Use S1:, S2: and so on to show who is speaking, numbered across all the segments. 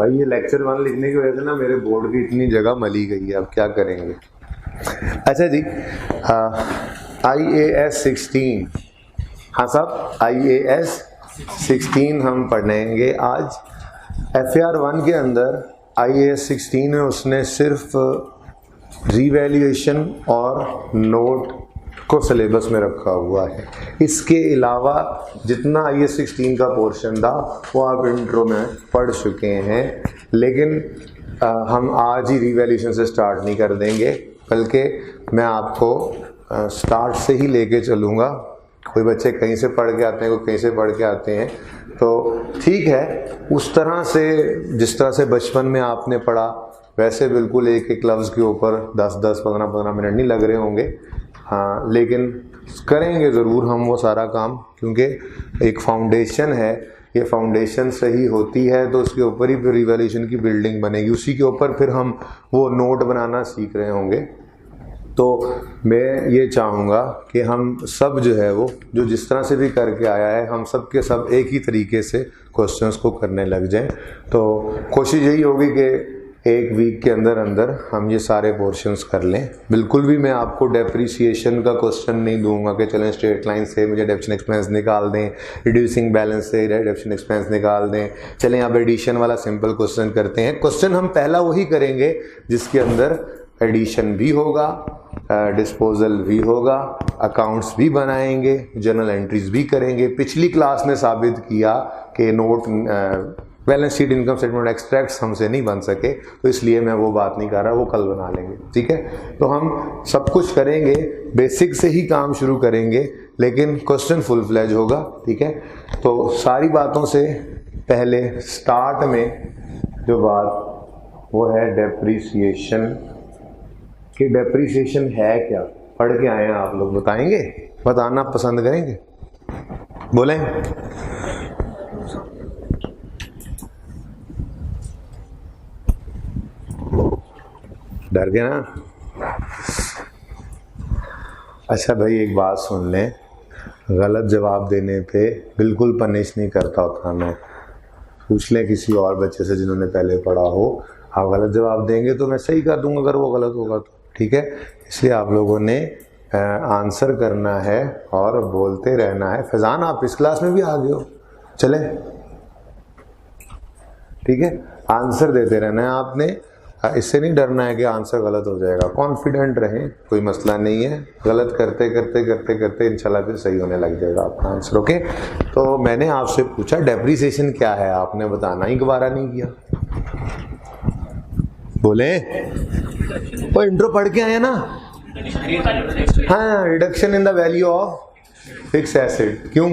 S1: भाई ये लेक्चर 1 लिखने की वजह से ना मेरे बोर्ड की इतनी जगह मली गई है, अब क्या करेंगे। अच्छा जी, IAS 16, हाँ साहब IAS 16 हम पढ़ेंगे आज। FAR 1 के अंदर IAS 16 में उसने सिर्फ रिवैल्यूएशन और नोट को सिलेबस में रखा हुआ है। इसके अलावा जितना IAS 16 का पोर्शन था वो आप इंट्रो में पढ़ चुके हैं, लेकिन हम आज ही रिवैल्यूएशन से स्टार्ट नहीं कर देंगे, बल्कि मैं आपको स्टार्ट से ही लेके चलूँगा। कोई बच्चे कहीं से पढ़ के आते हैं, कोई कहीं से पढ़ के आते हैं, तो ठीक है, उस तरह से जिस तरह से बचपन में आपने पढ़ा वैसे बिल्कुल एक एक लफ्ज़ के ऊपर 10-10, 15-15 मिनट नहीं लग रहे होंगे, हाँ, लेकिन करेंगे ज़रूर हम वो सारा काम, क्योंकि एक फाउंडेशन है, ये फाउंडेशन सही होती है तो उसके ऊपर ही फिर रिवैल्यूएशन की बिल्डिंग बनेगी, उसी के ऊपर फिर हम वो नोट बनाना सीख रहे होंगे। तो मैं ये चाहूँगा कि हम सब जो है वो जो जिस तरह से भी करके आया है, हम सब के सब एक ही तरीके से क्वेश्चंस को करने लग जाएं। तो कोशिश यही होगी कि एक वीक के अंदर अंदर हम ये सारे पोर्शंस कर लें। बिल्कुल भी मैं आपको डेप्रिसिएशन का क्वेश्चन नहीं दूंगा कि चलें स्ट्रेट लाइन से मुझे डेप्रिसिएशन एक्सपेंस निकाल दें, रिड्यूसिंग बैलेंस से डेप्रिसिएशन एक्सपेंस निकाल दें, चलें अब एडिशन वाला सिंपल क्वेश्चन करते हैं। क्वेश्चन हम पहला वही करेंगे जिसके अंदर एडिशन भी होगा, डिस्पोजल भी होगा, अकाउंट्स भी बनाएंगे, जर्नल एंट्रीज भी करेंगे। पिछली क्लास ने साबित किया कि note balance sheet, income statement extracts हमसे नहीं बन सके, तो इसलिए मैं वो बात नहीं कर रहा, वो कल बना लेंगे, ठीक है। तो हम सब कुछ करेंगे, बेसिक से ही काम शुरू करेंगे, लेकिन क्वेश्चन फुल फ्लैज होगा, ठीक है। तो सारी बातों से पहले स्टार्ट में जो बात वो है डेप्रिसिएशन, कि डेप्रिसिएशन है क्या। पढ़ के आए हैं आप लोग, बताएंगे, बताना पसंद करेंगे, बोलें। डर गए ना। अच्छा भाई एक बात सुन लें, गलत जवाब देने पे बिल्कुल पनिश नहीं करता होता मैं। पूछ लें किसी और बच्चे से जिन्होंने पहले पढ़ा हो, आप गलत जवाब देंगे तो मैं सही कर दूंगा अगर वो गलत होगा तो, ठीक है। इसलिए आप लोगों ने आंसर करना है और बोलते रहना है। फैजान आप इस क्लास में भी आ गए हो, चले, ठीक है। आंसर देते रहना है आपने, इससे नहीं डरना है कि आंसर गलत हो जाएगा। कॉन्फिडेंट रहें, कोई मसला नहीं है, गलत करते करते करते करते इंशाल्लाह फिर सही होने लग जाएगा आपका आंसर, ओके। तो मैंने आपसे पूछा डेप्रिसिएशन क्या है, आपने बताना ही गवारा नहीं किया। बोले वो इंट्रो पढ़ के आए ना, हाँ, reduction in the value of fix asset, क्यों,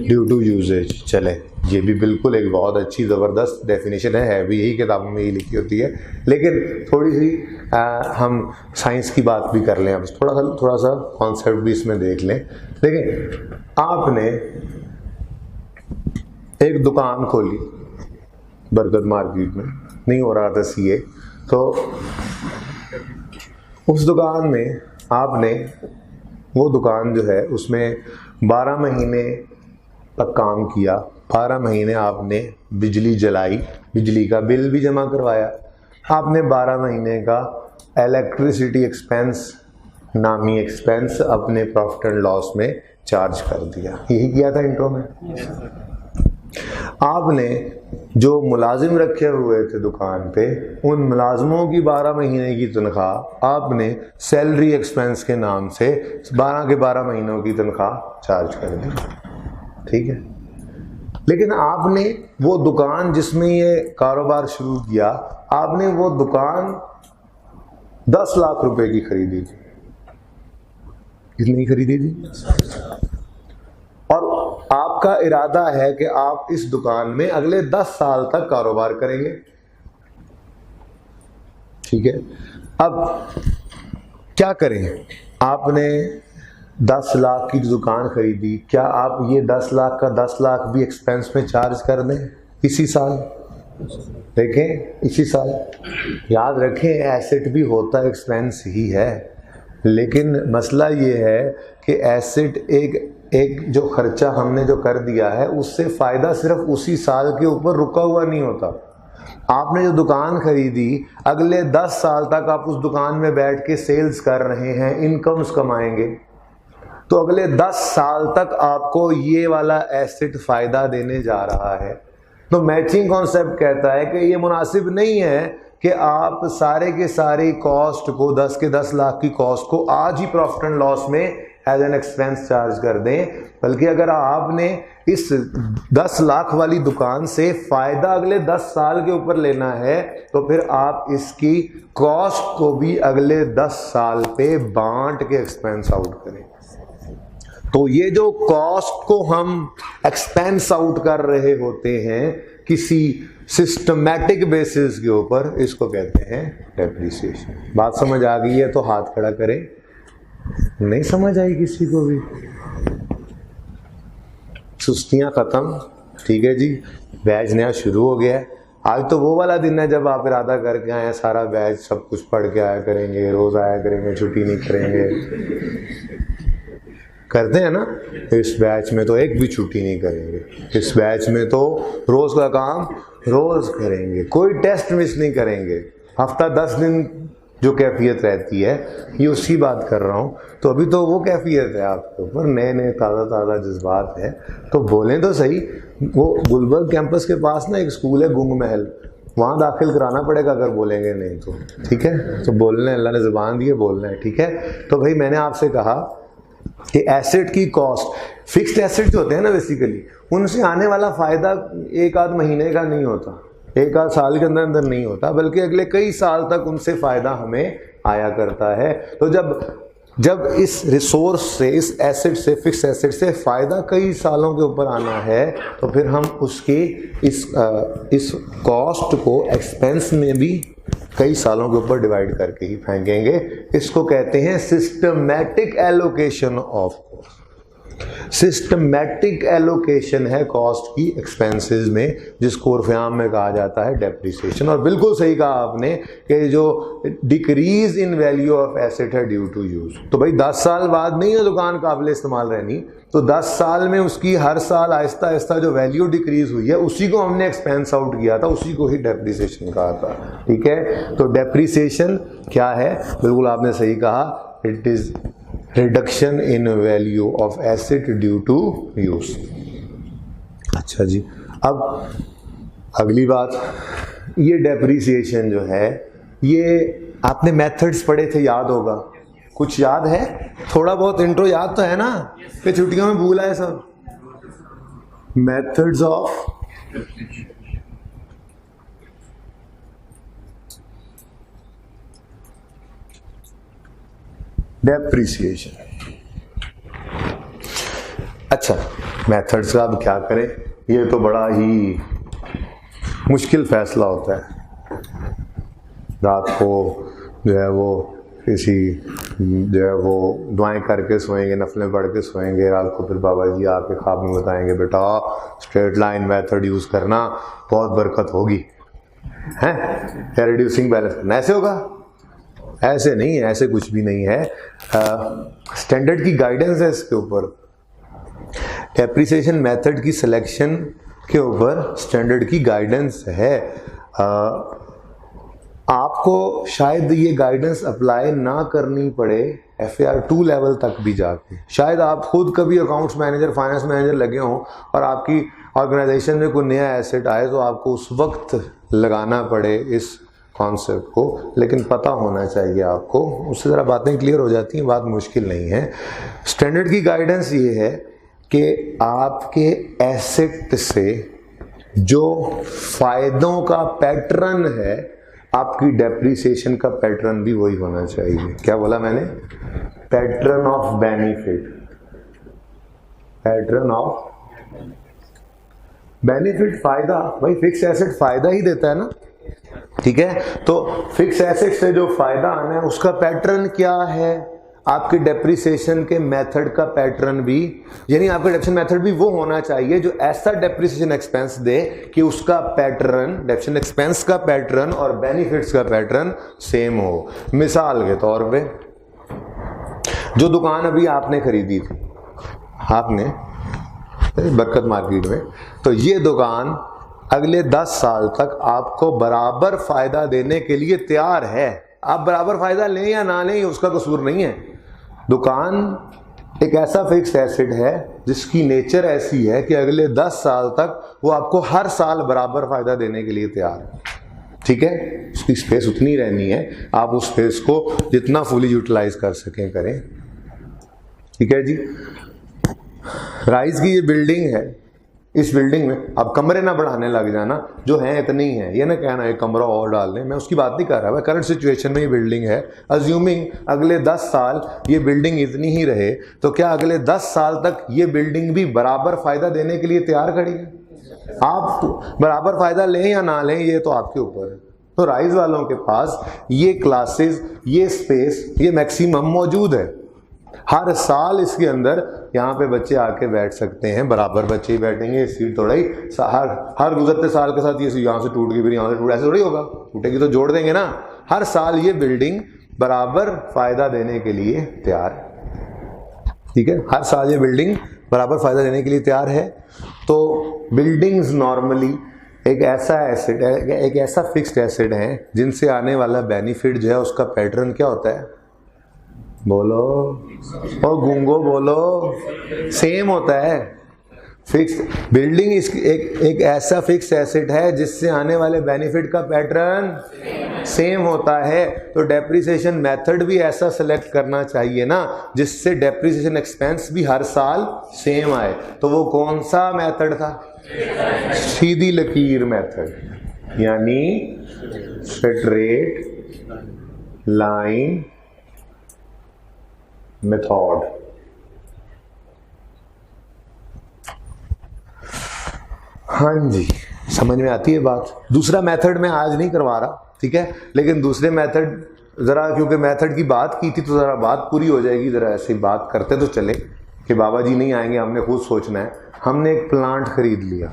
S1: ड्यू टू यूजेज। चले, ये भी बिल्कुल एक बहुत अच्छी ज़बरदस्त डेफिनेशन है भी यही किताबों में ही लिखी होती है, लेकिन थोड़ी सी हम साइंस की बात भी कर लें, अब थोड़ा सा कॉन्सेप्ट भी इसमें देख लें। लेकिन आपने एक दुकान खोली बरगद मार्केट में, नहीं हो रहा था CA, तो उस दुकान में आपने, वो दुकान जो है उसमें 12 महीने तक काम किया, 12 महीने आपने बिजली जलाई, बिजली का बिल भी जमा करवाया, आपने 12 महीने का इलेक्ट्रिसिटी एक्सपेंस नामी एक्सपेंस अपने प्रॉफिट एंड लॉस में चार्ज कर दिया। यही किया था इंट्रो में। आपने जो मुलाजिम रखे हुए थे दुकान पे, उन मुलाजिमों की 12 महीने की तनख्वाह आपने सैलरी एक्सपेंस के नाम से 12 के 12 महीनों की तनख्वाह चार्ज कर दी, ठीक है। लेकिन आपने वो दुकान जिसमें ये कारोबार शुरू किया, आपने वो दुकान 10 लाख रुपए की खरीदी थी। कितनी खरीदी थी? और आपका इरादा है कि आप इस दुकान में अगले 10 साल तक कारोबार करेंगे, ठीक है। अब क्या करें, आपने 10 लाख की दुकान खरीदी, क्या आप ये 10 लाख का 10 लाख भी एक्सपेंस में चार्ज कर दें इसी साल? देखें, इसी साल, याद रखें एसेट भी होता एक्सपेंस ही है, लेकिन मसला ये है कि एसेट एक एक जो खर्चा हमने जो कर दिया है उससे फ़ायदा सिर्फ उसी साल के ऊपर रुका हुआ नहीं होता। आपने जो दुकान खरीदी, अगले 10 साल तक आप उस दुकान में बैठ के सेल्स कर रहे हैं, इनकम्स कमाएंगे, तो अगले 10 साल तक आपको ये वाला एसेट फ़ायदा देने जा रहा है। तो मैचिंग कॉन्सेप्ट कहता है कि ये मुनासिब नहीं है कि आप सारे के सारी कॉस्ट को 10 के 10 लाख की कॉस्ट को आज ही प्रॉफिट एंड लॉस में एज एन एक्सपेंस चार्ज कर दें, बल्कि अगर आपने इस 10 लाख वाली दुकान से फ़ायदा अगले 10 साल के ऊपर लेना है तो फिर आप इसकी कॉस्ट को भी अगले 10 साल पे बांट के एक्सपेंस आउट करें। तो ये जो कॉस्ट को हम एक्सपेंस आउट कर रहे होते हैं किसी सिस्टमैटिक बेसिस के ऊपर, इसको कहते हैं डेप्रिसिएशन। बात समझ आ गई है तो हाथ खड़ा करें, नहीं समझ आई किसी को भी? सुस्तियां खत्म, ठीक है जी, बैच नया शुरू हो गया है। आज तो वो वाला दिन है जब आप इरादा करके आए सारा बैच सब कुछ पढ़ के आया करेंगे, रोज आया करेंगे, छुट्टी नहीं करेंगे, करते हैं ना। इस बैच में तो एक भी छुट्टी नहीं करेंगे, इस बैच में तो रोज का काम रोज करेंगे, कोई टेस्ट मिस नहीं करेंगे। हफ्ता 10 दिन जो कैफियत रहती है, ये उसकी बात कर रहा हूँ। तो अभी तो वो कैफियत है आपके ऊपर, नए नए ताज़ा ताज़ा जज्बात है, तो बोलें तो सही। वो गुलबर्ग कैंपस के पास ना एक स्कूल है गुंग महल, वहाँ दाखिल कराना पड़ेगा अगर बोलेंगे नहीं तो, ठीक है। तो बोलना है, अल्लाह ने ज़ुबान दी है, बोलना है, ठीक है। तो भाई मैंने आपसे कहा कि एसेट की कॉस्ट, फिक्स्ड एसेट जो होते हैं ना बेसिकली, उनसे आने वाला फ़ायदा एक आध महीने का नहीं होता, एक आध साल के अंदर अंदर नहीं होता, बल्कि अगले कई साल तक उनसे फ़ायदा हमें आया करता है। तो जब इस रिसोर्स से, इस एसेट से, फिक्स एसेट से फ़ायदा कई सालों के ऊपर आना है, तो फिर हम उसकी इस कॉस्ट को एक्सपेंस में भी कई सालों के ऊपर डिवाइड करके ही फेंकेंगे। इसको कहते हैं systematic allocation of cost. Systematic allocation है कॉस्ट की एक्सपेंसेस में, जिसको उर्फ़-ए-आम में कहा जाता है डेप्रिसिएशन। और बिल्कुल सही कहा आपने कि जो decrease in value of asset है ड्यू टू यूज। तो भाई 10 साल बाद नहीं है दुकान काबिल इस्तेमाल रहनी, तो 10 साल में उसकी हर साल आहिस्ता आहिस्ता जो वैल्यू डिक्रीज हुई है उसी को हमने एक्सपेंस आउट किया था, उसी को ही डेप्रिसिएशन कहा था, ठीक है। तो डेप्रिसिएशन क्या है? बिल्कुल आपने सही कहा, it is reduction in value of asset due to use. अच्छा जी, अब अगली बात, ये डेप्रिसिएशन जो है, ये आपने मेथड्स पढ़े थे, याद होगा, कुछ याद है? थोड़ा बहुत इंट्रो याद तो है ना, कि छुट्टियों में भूला है सब? Methods of depreciation. अच्छा, मेथड्स का अब क्या करें, ये तो बड़ा ही मुश्किल फैसला होता है। रात को जो है वो किसी जो है वो दुआएं करके सोएंगे, नफलें पढ़ के सोएंगे, रात को फिर बाबा जी आपके ख्वाब में बताएंगे बेटा स्ट्रेट लाइन मेथड यूज़ करना, बहुत बरकत होगी, हैं, या रिड्यूसिंग बैलेंस करना, ऐसे होगा? ऐसे नहीं है, ऐसे कुछ भी नहीं है। स्टैंडर्ड की गाइडेंस है इसके ऊपर, डेप्रिसिएशन मेथड की सिलेक्शन के ऊपर स्टैंडर्ड की गाइडेंस है। आपको शायद ये गाइडेंस अप्लाई ना करनी पड़े FAR2 लेवल तक भी जाके, शायद आप खुद कभी अकाउंट्स मैनेजर, फाइनेंस मैनेजर लगे हों और आपकी ऑर्गेनाइजेशन में कोई नया एसेट आए तो आपको उस वक्त लगाना पड़े इस कॉन्सेप्ट को, लेकिन पता होना चाहिए आपको, उससे ज़रा बातें क्लियर हो जाती हैं, बात मुश्किल नहीं है। स्टैंडर्ड की गाइडेंस ये है कि आपके एसेट से जो फ़ायदों का पैटर्न है, आपकी डेप्रिसिएशन का पैटर्न भी वही होना चाहिए। क्या बोला मैंने? Pattern of benefit, pattern of benefit, फायदा। भाई फिक्स एसेट फायदा ही देता है ना, ठीक है। तो फिक्स एसेट से जो फायदा आना है उसका पैटर्न क्या है? आपके डेप्रिसिएशन के मेथड का पैटर्न भी, यानी आपका डेप्रिसिएशन मेथड भी वो होना चाहिए जो ऐसा डेप्रिसिएशन एक्सपेंस दे कि उसका पैटर्न, डेप्रिसिएशन एक्सपेंस का पैटर्न और बेनिफिट्स का पैटर्न सेम हो। मिसाल के तौर पे, जो दुकान अभी आपने खरीदी थी, आपने बरकत मार्केट में, तो ये दुकान अगले 10 साल तक आपको बराबर फायदा देने के लिए तैयार है। आप बराबर फायदा लें या ना लें, उसका कसूर नहीं है। दुकान एक ऐसा फिक्स एसेट है जिसकी नेचर ऐसी है कि अगले 10 साल तक वो आपको हर साल बराबर फायदा देने के लिए तैयार है। ठीक है, उसकी स्पेस उतनी रहनी है, आप उस स्पेस को जितना फुली यूटिलाइज कर सकें करें। ठीक है जी। राइज की ये बिल्डिंग है, इस बिल्डिंग में आप कमरे ना बढ़ाने लग जाना, जो है इतने ही है, ये ना कहना एक कमरा और डाल दें, मैं उसकी बात नहीं कर रहा। मैं करंट सिचुएशन में ये बिल्डिंग है, अज्यूमिंग अगले 10 साल ये बिल्डिंग इतनी ही रहे, तो क्या अगले 10 साल तक ये बिल्डिंग भी बराबर फायदा देने के लिए तैयार खड़ी है? आप बराबर फायदा लें या ना लें, ये तो आपके ऊपर है। तो राइज वालों के पास ये क्लासेस, ये स्पेस, ये मैक्सिमम मौजूद है। हर साल इसके अंदर यहाँ पे बच्चे आके बैठ सकते हैं, बराबर बच्चे ही बैठेंगे, सीट थोड़ी हर गुजरते साल के साथ ये यहाँ से टूट गई फिर यहाँ से टूट, ऐसे थोड़ी होगा, टूटेगी तो जोड़ देंगे ना। हर साल ये बिल्डिंग बराबर फायदा देने के लिए तैयार है। ठीक है, हर साल ये बिल्डिंग बराबर फायदा देने के लिए तैयार है। तो बिल्डिंग्स नॉर्मली एक ऐसा एसेट है, एक ऐसा फिक्स्ड एसेट है जिनसे आने वाला बेनिफिट जो है उसका पैटर्न क्या होता है? बोलो और गूंगो बोलो, सेम होता है। फिक्स बिल्डिंग एक ऐसा फिक्स एसेट है जिससे आने वाले बेनिफिट का पैटर्न सेम होता है। तो डेप्रिसिएशन मेथड भी ऐसा सेलेक्ट करना चाहिए ना जिससे डेप्रिसिएशन एक्सपेंस भी हर साल सेम आए। तो वो कौन सा मेथड था? सीधी लकीर मेथड, यानी स्ट्रेट लाइन मेथड। हाँ जी, समझ में आती है बात। दूसरा मेथड मैं आज नहीं करवा रहा, ठीक है, लेकिन दूसरे मेथड जरा, क्योंकि मेथड की बात की थी तो जरा बात पूरी हो जाएगी, जरा ऐसी बात करते तो चले कि बाबा जी नहीं आएंगे, हमने खुद सोचना है। हमने एक प्लांट खरीद लिया,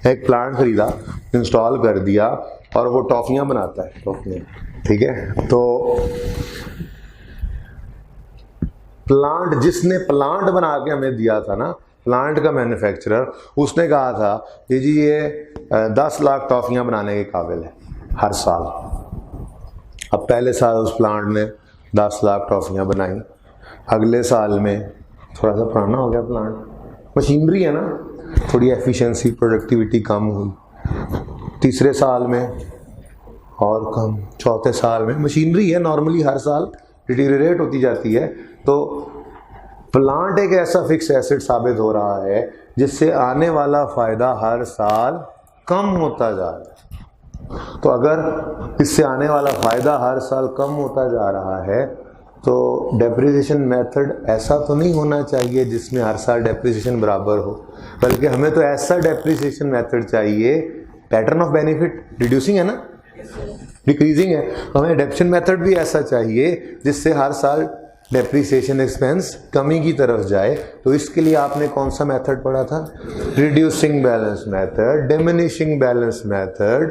S1: एक प्लांट खरीदा, इंस्टॉल कर दिया और वो टॉफियां बनाता है, टॉफियां। ठीक है, तो प्लांट, जिसने प्लांट बना के हमें दिया था ना, प्लांट का मैन्युफैक्चरर, उसने कहा था कि जी ये 10 लाख टॉफियां बनाने के काबिल है हर साल। अब पहले साल उस प्लांट ने 10 लाख टॉफियां बनाई, अगले साल में थोड़ा सा पुराना हो गया प्लांट, मशीनरी है ना, थोड़ी एफिशिएंसी, प्रोडक्टिविटी कम हुई, तीसरे साल में और कम, चौथे साल में, मशीनरी है नॉर्मली हर साल डिटीरियरेट होती जाती है। तो प्लांट एक ऐसा फिक्स एसेट साबित हो रहा है जिससे आने वाला फायदा हर साल कम होता जा रहा है। तो अगर इससे आने वाला फायदा हर साल कम होता जा रहा है तो डेप्रिसिएशन मेथड ऐसा तो नहीं होना चाहिए जिसमें हर साल डेप्रिसिएशन बराबर हो, बल्कि हमें तो ऐसा डेप्रिसिएशन मेथड चाहिए, पैटर्न ऑफ बेनिफिट रिड्यूसिंग है ना, डिक्रीजिंग है, तो हमें डेप्रिसिएशन मेथड भी ऐसा चाहिए जिससे हर साल डेप्रिसिएशन एक्सपेंस कमी की तरफ जाए। तो इसके लिए आपने कौन सा मेथड पढ़ा था? Reducing balance method, diminishing balance method,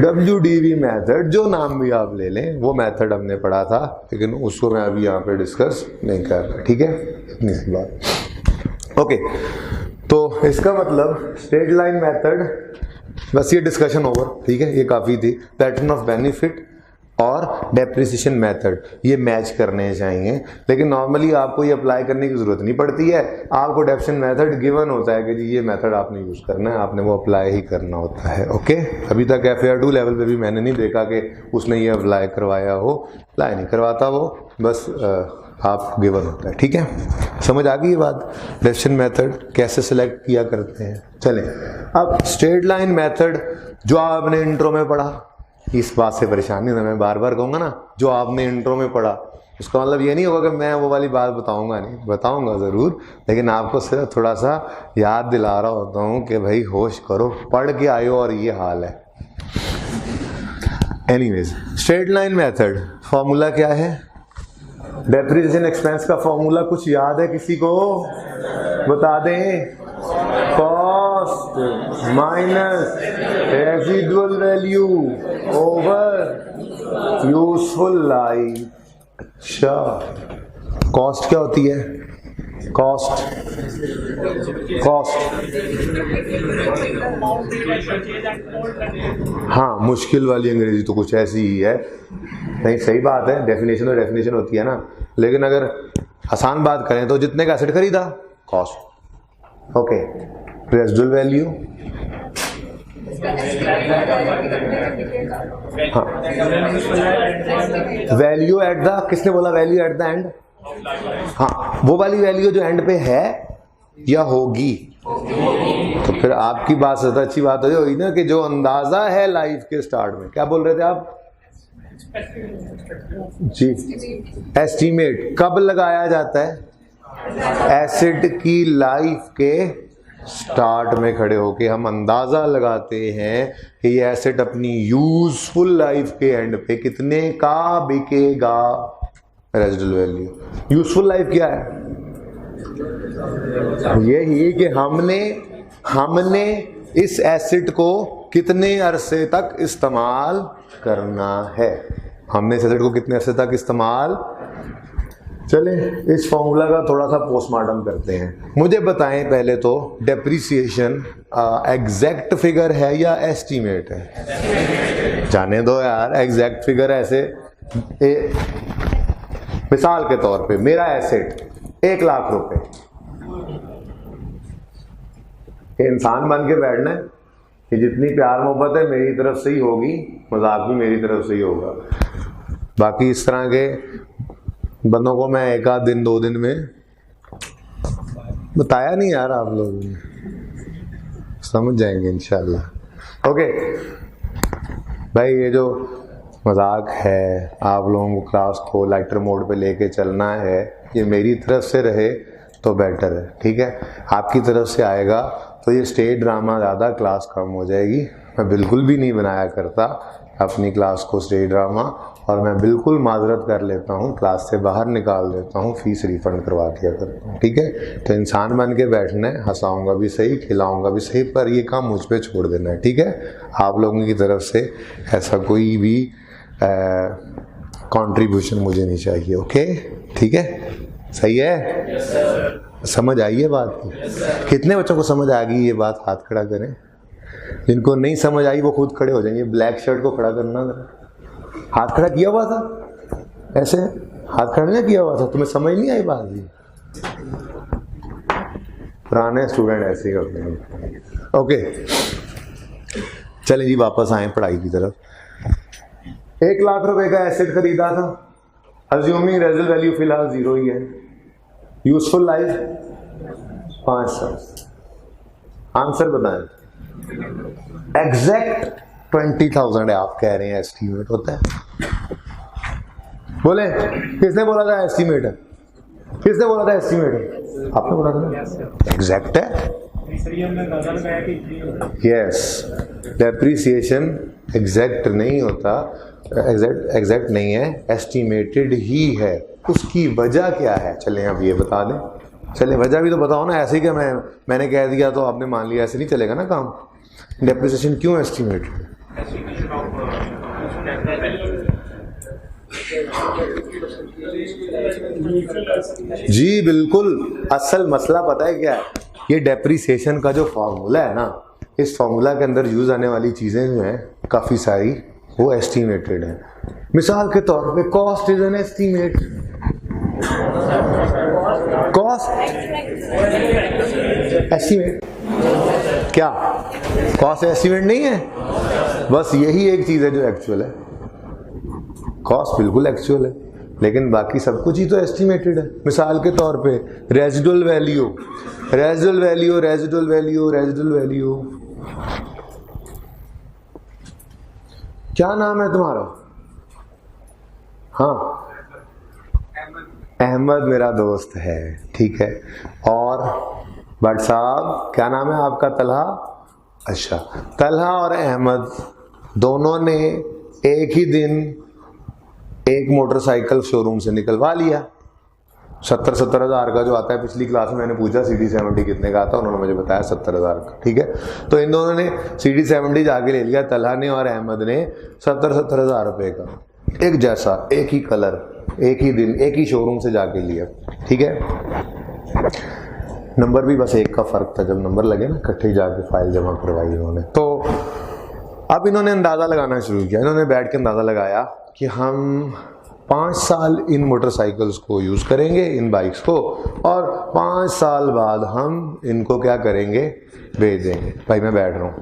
S1: WDV method, जो नाम भी आप ले लें, वो मेथड हमने पढ़ा था, लेकिन उसको मैं अभी यहाँ पे डिस्कस नहीं कर रहा। ठीक है, इतनी सी बात। ओके, तो इसका मतलब स्ट्रेट लाइन मेथड, बस ये डिस्कशन ओवर। ठीक है, ये काफ़ी थी। पैटर्न ऑफ बेनिफिट और डेप्रिसिएशन मेथड ये मैच करने चाहिए, लेकिन नॉर्मली आपको ये अप्लाई करने की ज़रूरत नहीं पड़ती है। आपको डेप्रिसिएशन मेथड गिवन होता है कि जी ये मेथड आपने यूज़ करना है, आपने वो अप्लाई ही करना होता है। ओके, अभी तक FAR 2 लेवल पे भी मैंने नहीं देखा कि उसने ये अप्लाई करवाया हो, अप्लाई नहीं करवाता वो, बस आप गिवन होता है। ठीक है, समझ आ गई ये बात? डेप्रिसिएशन मेथड कैसे सिलेक्ट किया करते हैं। चलें, अब स्ट्रेट लाइन मेथड जो आपने इंट्रो में पढ़ा, इस बात से परेशानी है, मैं बार बार कहूँगा ना, जो आपने इंट्रो में पढ़ा, उसका मतलब ये नहीं होगा कि मैं वो वाली बात बताऊँगा नहीं, बताऊँगा ज़रूर, लेकिन आपको सिर्फ थोड़ा सा याद दिला रहा होता हूँ कि भाई होश करो, पढ़ के आयो और ये हाल है। Anyways, straight line method formula क्या है? डेप्रिसिएशन एक्सपेंस का फॉर्मूला कुछ याद है किसी को? बता दें। Cost minus residual value over useful life. अच्छा, कॉस्ट क्या होती है? कॉस्ट हाँ, मुश्किल वाली अंग्रेजी तो कुछ ऐसी ही है। नहीं, सही बात है, डेफिनेशन तो डेफिनेशन होती है ना, लेकिन अगर आसान बात करें तो जितने का एसेट खरीदा, कॉस्ट। ओके, रेजिडुअल वैल्यू, हाँ, वैल्यू एट द, किसने बोला वैल्यू एट द एंड? हाँ, वो वाली वैल्यू जो एंड पे है या होगी। तो फिर आपकी बात सबसे अच्छी बात हुई ना कि जो अंदाजा है लाइफ के स्टार्ट में, क्या बोल रहे थे आप जी? एस्टीमेट कब लगाया जाता है? एसेट की लाइफ के स्टार्ट में खड़े होके हम अंदाजा लगाते हैं कि ये एसेट अपनी यूजफुल लाइफ के एंड पे कितने का बिकेगा। रेजिडुअल वैल्यू, यूजफुल लाइफ क्या है? यही कि हमने इस एसेट को कितने अरसे तक इस्तेमाल करना है। हमने इस एसेट को कितने अरसे तक इस्तेमाल, चले इस फॉर्मूला का थोड़ा सा पोस्टमार्टम करते हैं। मुझे बताएं पहले तो, डेप्रिसिएशन एग्जैक्ट फिगर है या एस्टीमेट है? जाने दो यार, एग्जैक्ट फिगर ऐसे मिसाल के तौर पे मेरा एसेट 1 लाख रुपए, इंसान बन के बैठना है कि जितनी प्यार मोहब्बत है मेरी तरफ से ही होगी, मजाक भी मेरी तरफ से ही होगा। बाकी इस तरह के बंदों को मैं 1 आध दिन 2 दिन में बताया नहीं यार, आप लोग समझ जाएंगे इंशाल्लाह। ओके भाई, ये जो मजाक है, आप लोगों को क्लास को लाइटर मोड पे लेके चलना है, ये मेरी तरफ से रहे तो बेटर है, ठीक है? आपकी तरफ से आएगा तो ये स्टेज ड्रामा ज़्यादा क्लास कम हो जाएगी। मैं बिल्कुल भी नहीं बनाया करता अपनी क्लास को स्टेज ड्रामा, और मैं बिल्कुल माजरत कर लेता हूँ, क्लास से बाहर निकाल देता हूँ, फीस रिफंड करवा दिया करता हूँ, ठीक है? तो इंसान बन के बैठना है, हंसाऊँगा भी सही, खिलाऊँगा भी सही, पर ये काम मुझ पे छोड़ देना है, ठीक है? आप लोगों की तरफ से ऐसा कोई भी कंट्रीब्यूशन मुझे नहीं चाहिए, ओके? ठीक है, सही है? yes, समझ आई है बात? yes, कितने बच्चों को समझ आ गई ये बात? हाथ खड़ा करें। जिनको नहीं समझ आई वो खुद खड़े हो जाएंगे। ब्लैक शर्ट को खड़ा करना, हाथ खड़ा किया हुआ था, ऐसे हाथ खड़ा नहीं किया हुआ था, तुम्हें समझ नहीं आई बात? जी, पुराने स्टूडेंट ऐसे ही करते हैं। ओके, चलें जी, वापस आए पढ़ाई की तरफ। 1 लाख रुपए का एसेट खरीदा था, अज्यूमिंग रेजिडुअल वैल्यू फिलहाल 0 ही है, यूजफुल लाइफ 5 साल। आंसर बताएं। एग्जैक्ट 20,000 है, आप कह रहे हैं एस्टीमेट होता है। बोले किसने बोला था एस्टीमेट है? किसने बोला था एस्टीमेट है? आपने बोला था एग्जैक्ट है। यस, डेप्रिसिएशन एग्जैक्ट नहीं होता, एग्जैक्ट नहीं है, एस्टिमेटेड ही है। उसकी वजह क्या है? चलें अब ये बता दें। चले वजह भी तो बताओ ना, ऐसे ही क्या मैंने कह दिया तो आपने मान लिया, ऐसे नहीं चलेगा ना काम। डेप्रिसिएशन क्यों एस्टिमेटेड? जी बिल्कुल, असल मसला पता है क्या है? ये डेप्रिसिएशन का जो फॉर्मूला है ना, इस फॉर्मूला के अंदर यूज आने वाली चीजें जो हैं काफी सारी, वो एस्टिमेटेड है। मिसाल के तौर पे cost is an estimate. Cost estimate क्या? कॉस्ट एस्टिमेट नहीं है, बस यही एक चीज है जो एक्चुअल है। कॉस्ट बिल्कुल एक्चुअल है, लेकिन बाकी सब कुछ ही तो एस्टिमेटेड है। मिसाल के तौर पे residual value, residual value, residual value, residual value. क्या नाम है तुम्हारा? हाँ, अहमद मेरा दोस्त है, ठीक है। और भट्ट साहब क्या नाम है आपका? तलहा। अच्छा, तलहा और अहमद दोनों ने एक ही दिन एक मोटरसाइकिल शोरूम से निकलवा लिया। 70 हज़ार का जो आता है, पिछली क्लास में मैंने पूछा CD70 कितने का आता, उन्होंने मुझे बताया 70 हज़ार का, ठीक है। तो इन दोनों ने CD70 जाके ले लिया, तलहा ने और अहमद ने 70 हज़ार रुपए का, एक जैसा, एक ही कलर। एक ही दिन एक ही शोरूम से जाके लिया, ठीक है। नंबर भी बस एक का फ़र्क था, जब नंबर लगे ना इकट्ठे जाके फाइल जमा करवाई इन्होंने। तो अब इन्होंने अंदाज़ा लगाना शुरू किया, इन्होंने बैठ के अंदाज़ा लगाया कि हम 5 साल इन मोटरसाइकिल्स को यूज़ करेंगे, इन बाइक्स को, और 5 साल बाद हम इनको क्या करेंगे, बेच देंगे। भाई मैं बैठ रहा हूँ,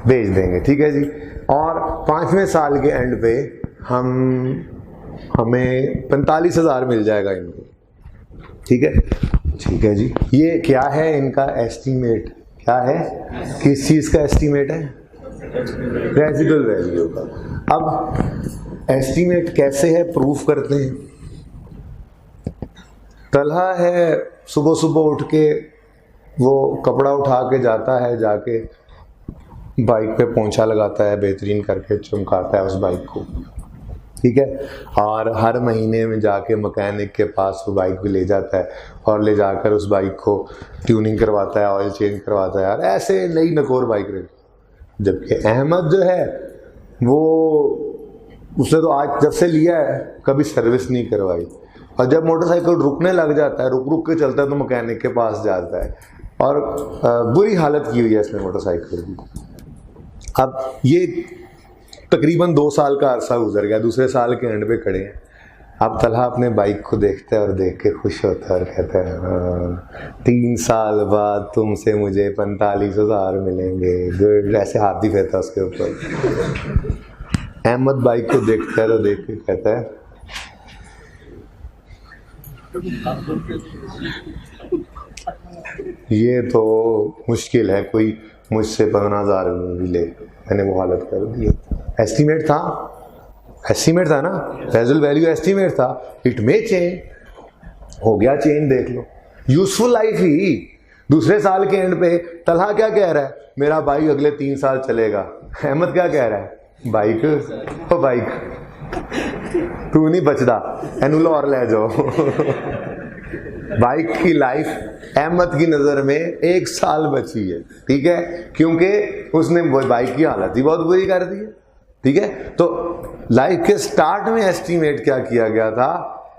S1: बेच देंगे, ठीक है जी। और 5वें साल के एंड पे हमें 45,000 मिल जाएगा इनको, ठीक है, ठीक है जी। ये क्या है इनका एस्टीमेट, क्या है, किस चीज़ का एस्टीमेट है, रेजिडुअल वैल्यू का। अब एस्टीमेट कैसे है, प्रूफ करते हैं। तलहा है सुबह सुबह उठ के वो कपड़ा उठा के जाता है, जाके बाइक पे पोंछा लगाता है, बेहतरीन करके चमकाता है उस बाइक को, ठीक है। और हर महीने में जाके मैकेनिक के पास वो बाइक भी ले जाता है और ले जाकर उस बाइक को ट्यूनिंग करवाता है, ऑयल चेंज करवाता है, और ऐसे नई नकोर बाइक रही। जबकि अहमद जो है वो, उसने तो आज जब से लिया है कभी सर्विस नहीं करवाई, और जब मोटरसाइकिल रुकने लग जाता है, रुक रुक के चलता है, तो मैकेनिक के पास जाता है, और बुरी हालत की हुई है इसने मोटरसाइकिल की। अब ये तकरीबन 2 साल का अरसा गुजर गया, दूसरे साल के एंड पे खड़े हैं। अब तलहा अपने बाइक को देखता है और देख के खुश होता है और कहता है, 3 साल बाद तुमसे मुझे 45,000 मिलेंगे, गुड। ऐसे हाथ ही फेरता उसके ऊपर। अहमद बाइक को देखता है तो देख के कहता है, ये तो मुश्किल है कोई मुझसे 15,000 भी ले, मैंने वो हालत कर दी। एस्टीमेट था, एस्टीमेट था ना, रेजिडुअल वैल्यू एस्टीमेट था, इट मे चेंज, हो गया चेंज, देख लो। यूजफुल लाइफ ही। दूसरे साल के एंड पे तलहा क्या कह रहा है, मेरा बाइक अगले 3 साल चलेगा। अहमद क्या कह रहा है, बाइक ओ बाइक तू नहीं बचदा, एनुला और ले जाओ। बाइक की लाइफ अहमद की नज़र में 1 साल बची है, ठीक है, क्योंकि उसने वो बाइक की हालत ही बहुत बुरी कर दी है, ठीक है। तो लाइफ के स्टार्ट में एस्टीमेट क्या किया गया था,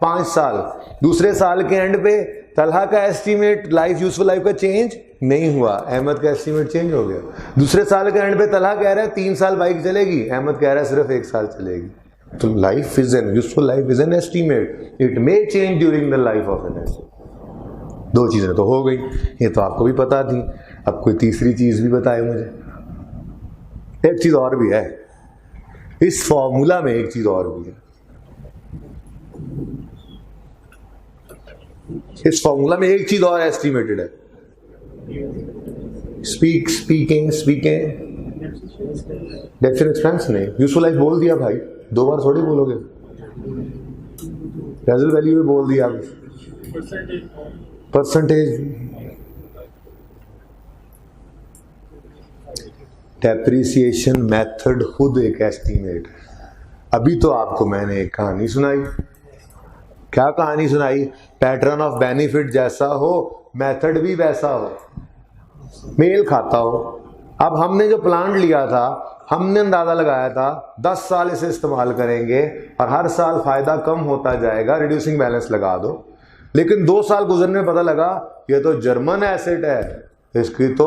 S1: 5 साल। दूसरे साल के एंड पे तलहा का एस्टीमेट लाइफ, यूजफुल लाइफ का चेंज नहीं हुआ, अहमद का एस्टीमेट चेंज हो गया। दूसरे साल के एंड पे तलहा कह रहा है 3 साल बाइक चलेगी, अहमद कह रहा है सिर्फ 1 साल चलेगी। तो life is an useful life is an estimate, it may change during the life of an asset. 2 चीजें तो हो गई, ये तो आपको भी पता थी। अब कोई तीसरी चीज भी बताए मुझे। एक चीज और भी है इस फॉर्मूला में, एक चीज और भी है इस फॉर्मूला में, एक चीज और एस्टिमेटेड है। स्पीकिंग डेफिनेट एक्सपेंस नहीं, यूजफुल लाइफ बोल दिया भाई, 2 बार थोड़ी बोलोगे। रेजिडुअल वैल्यू भी बोल दिया, परसेंटेज, डेप्रिसिएशन मेथड खुद एक एस्टीमेट है। अभी तो आपको मैंने एक कहानी सुनाई, क्या कहानी सुनाई, पैटर्न ऑफ बेनिफिट जैसा हो मेथड भी वैसा हो, मेल खाता हो। अब हमने जो प्लांट लिया था, हमने अंदाजा लगाया था 10 साल इसे इस्तेमाल करेंगे और हर साल फायदा कम होता जाएगा, रिड्यूसिंग बैलेंस लगा दो। लेकिन 2 साल गुजरने में पता लगा ये तो जर्मन एसेट है, इसकी तो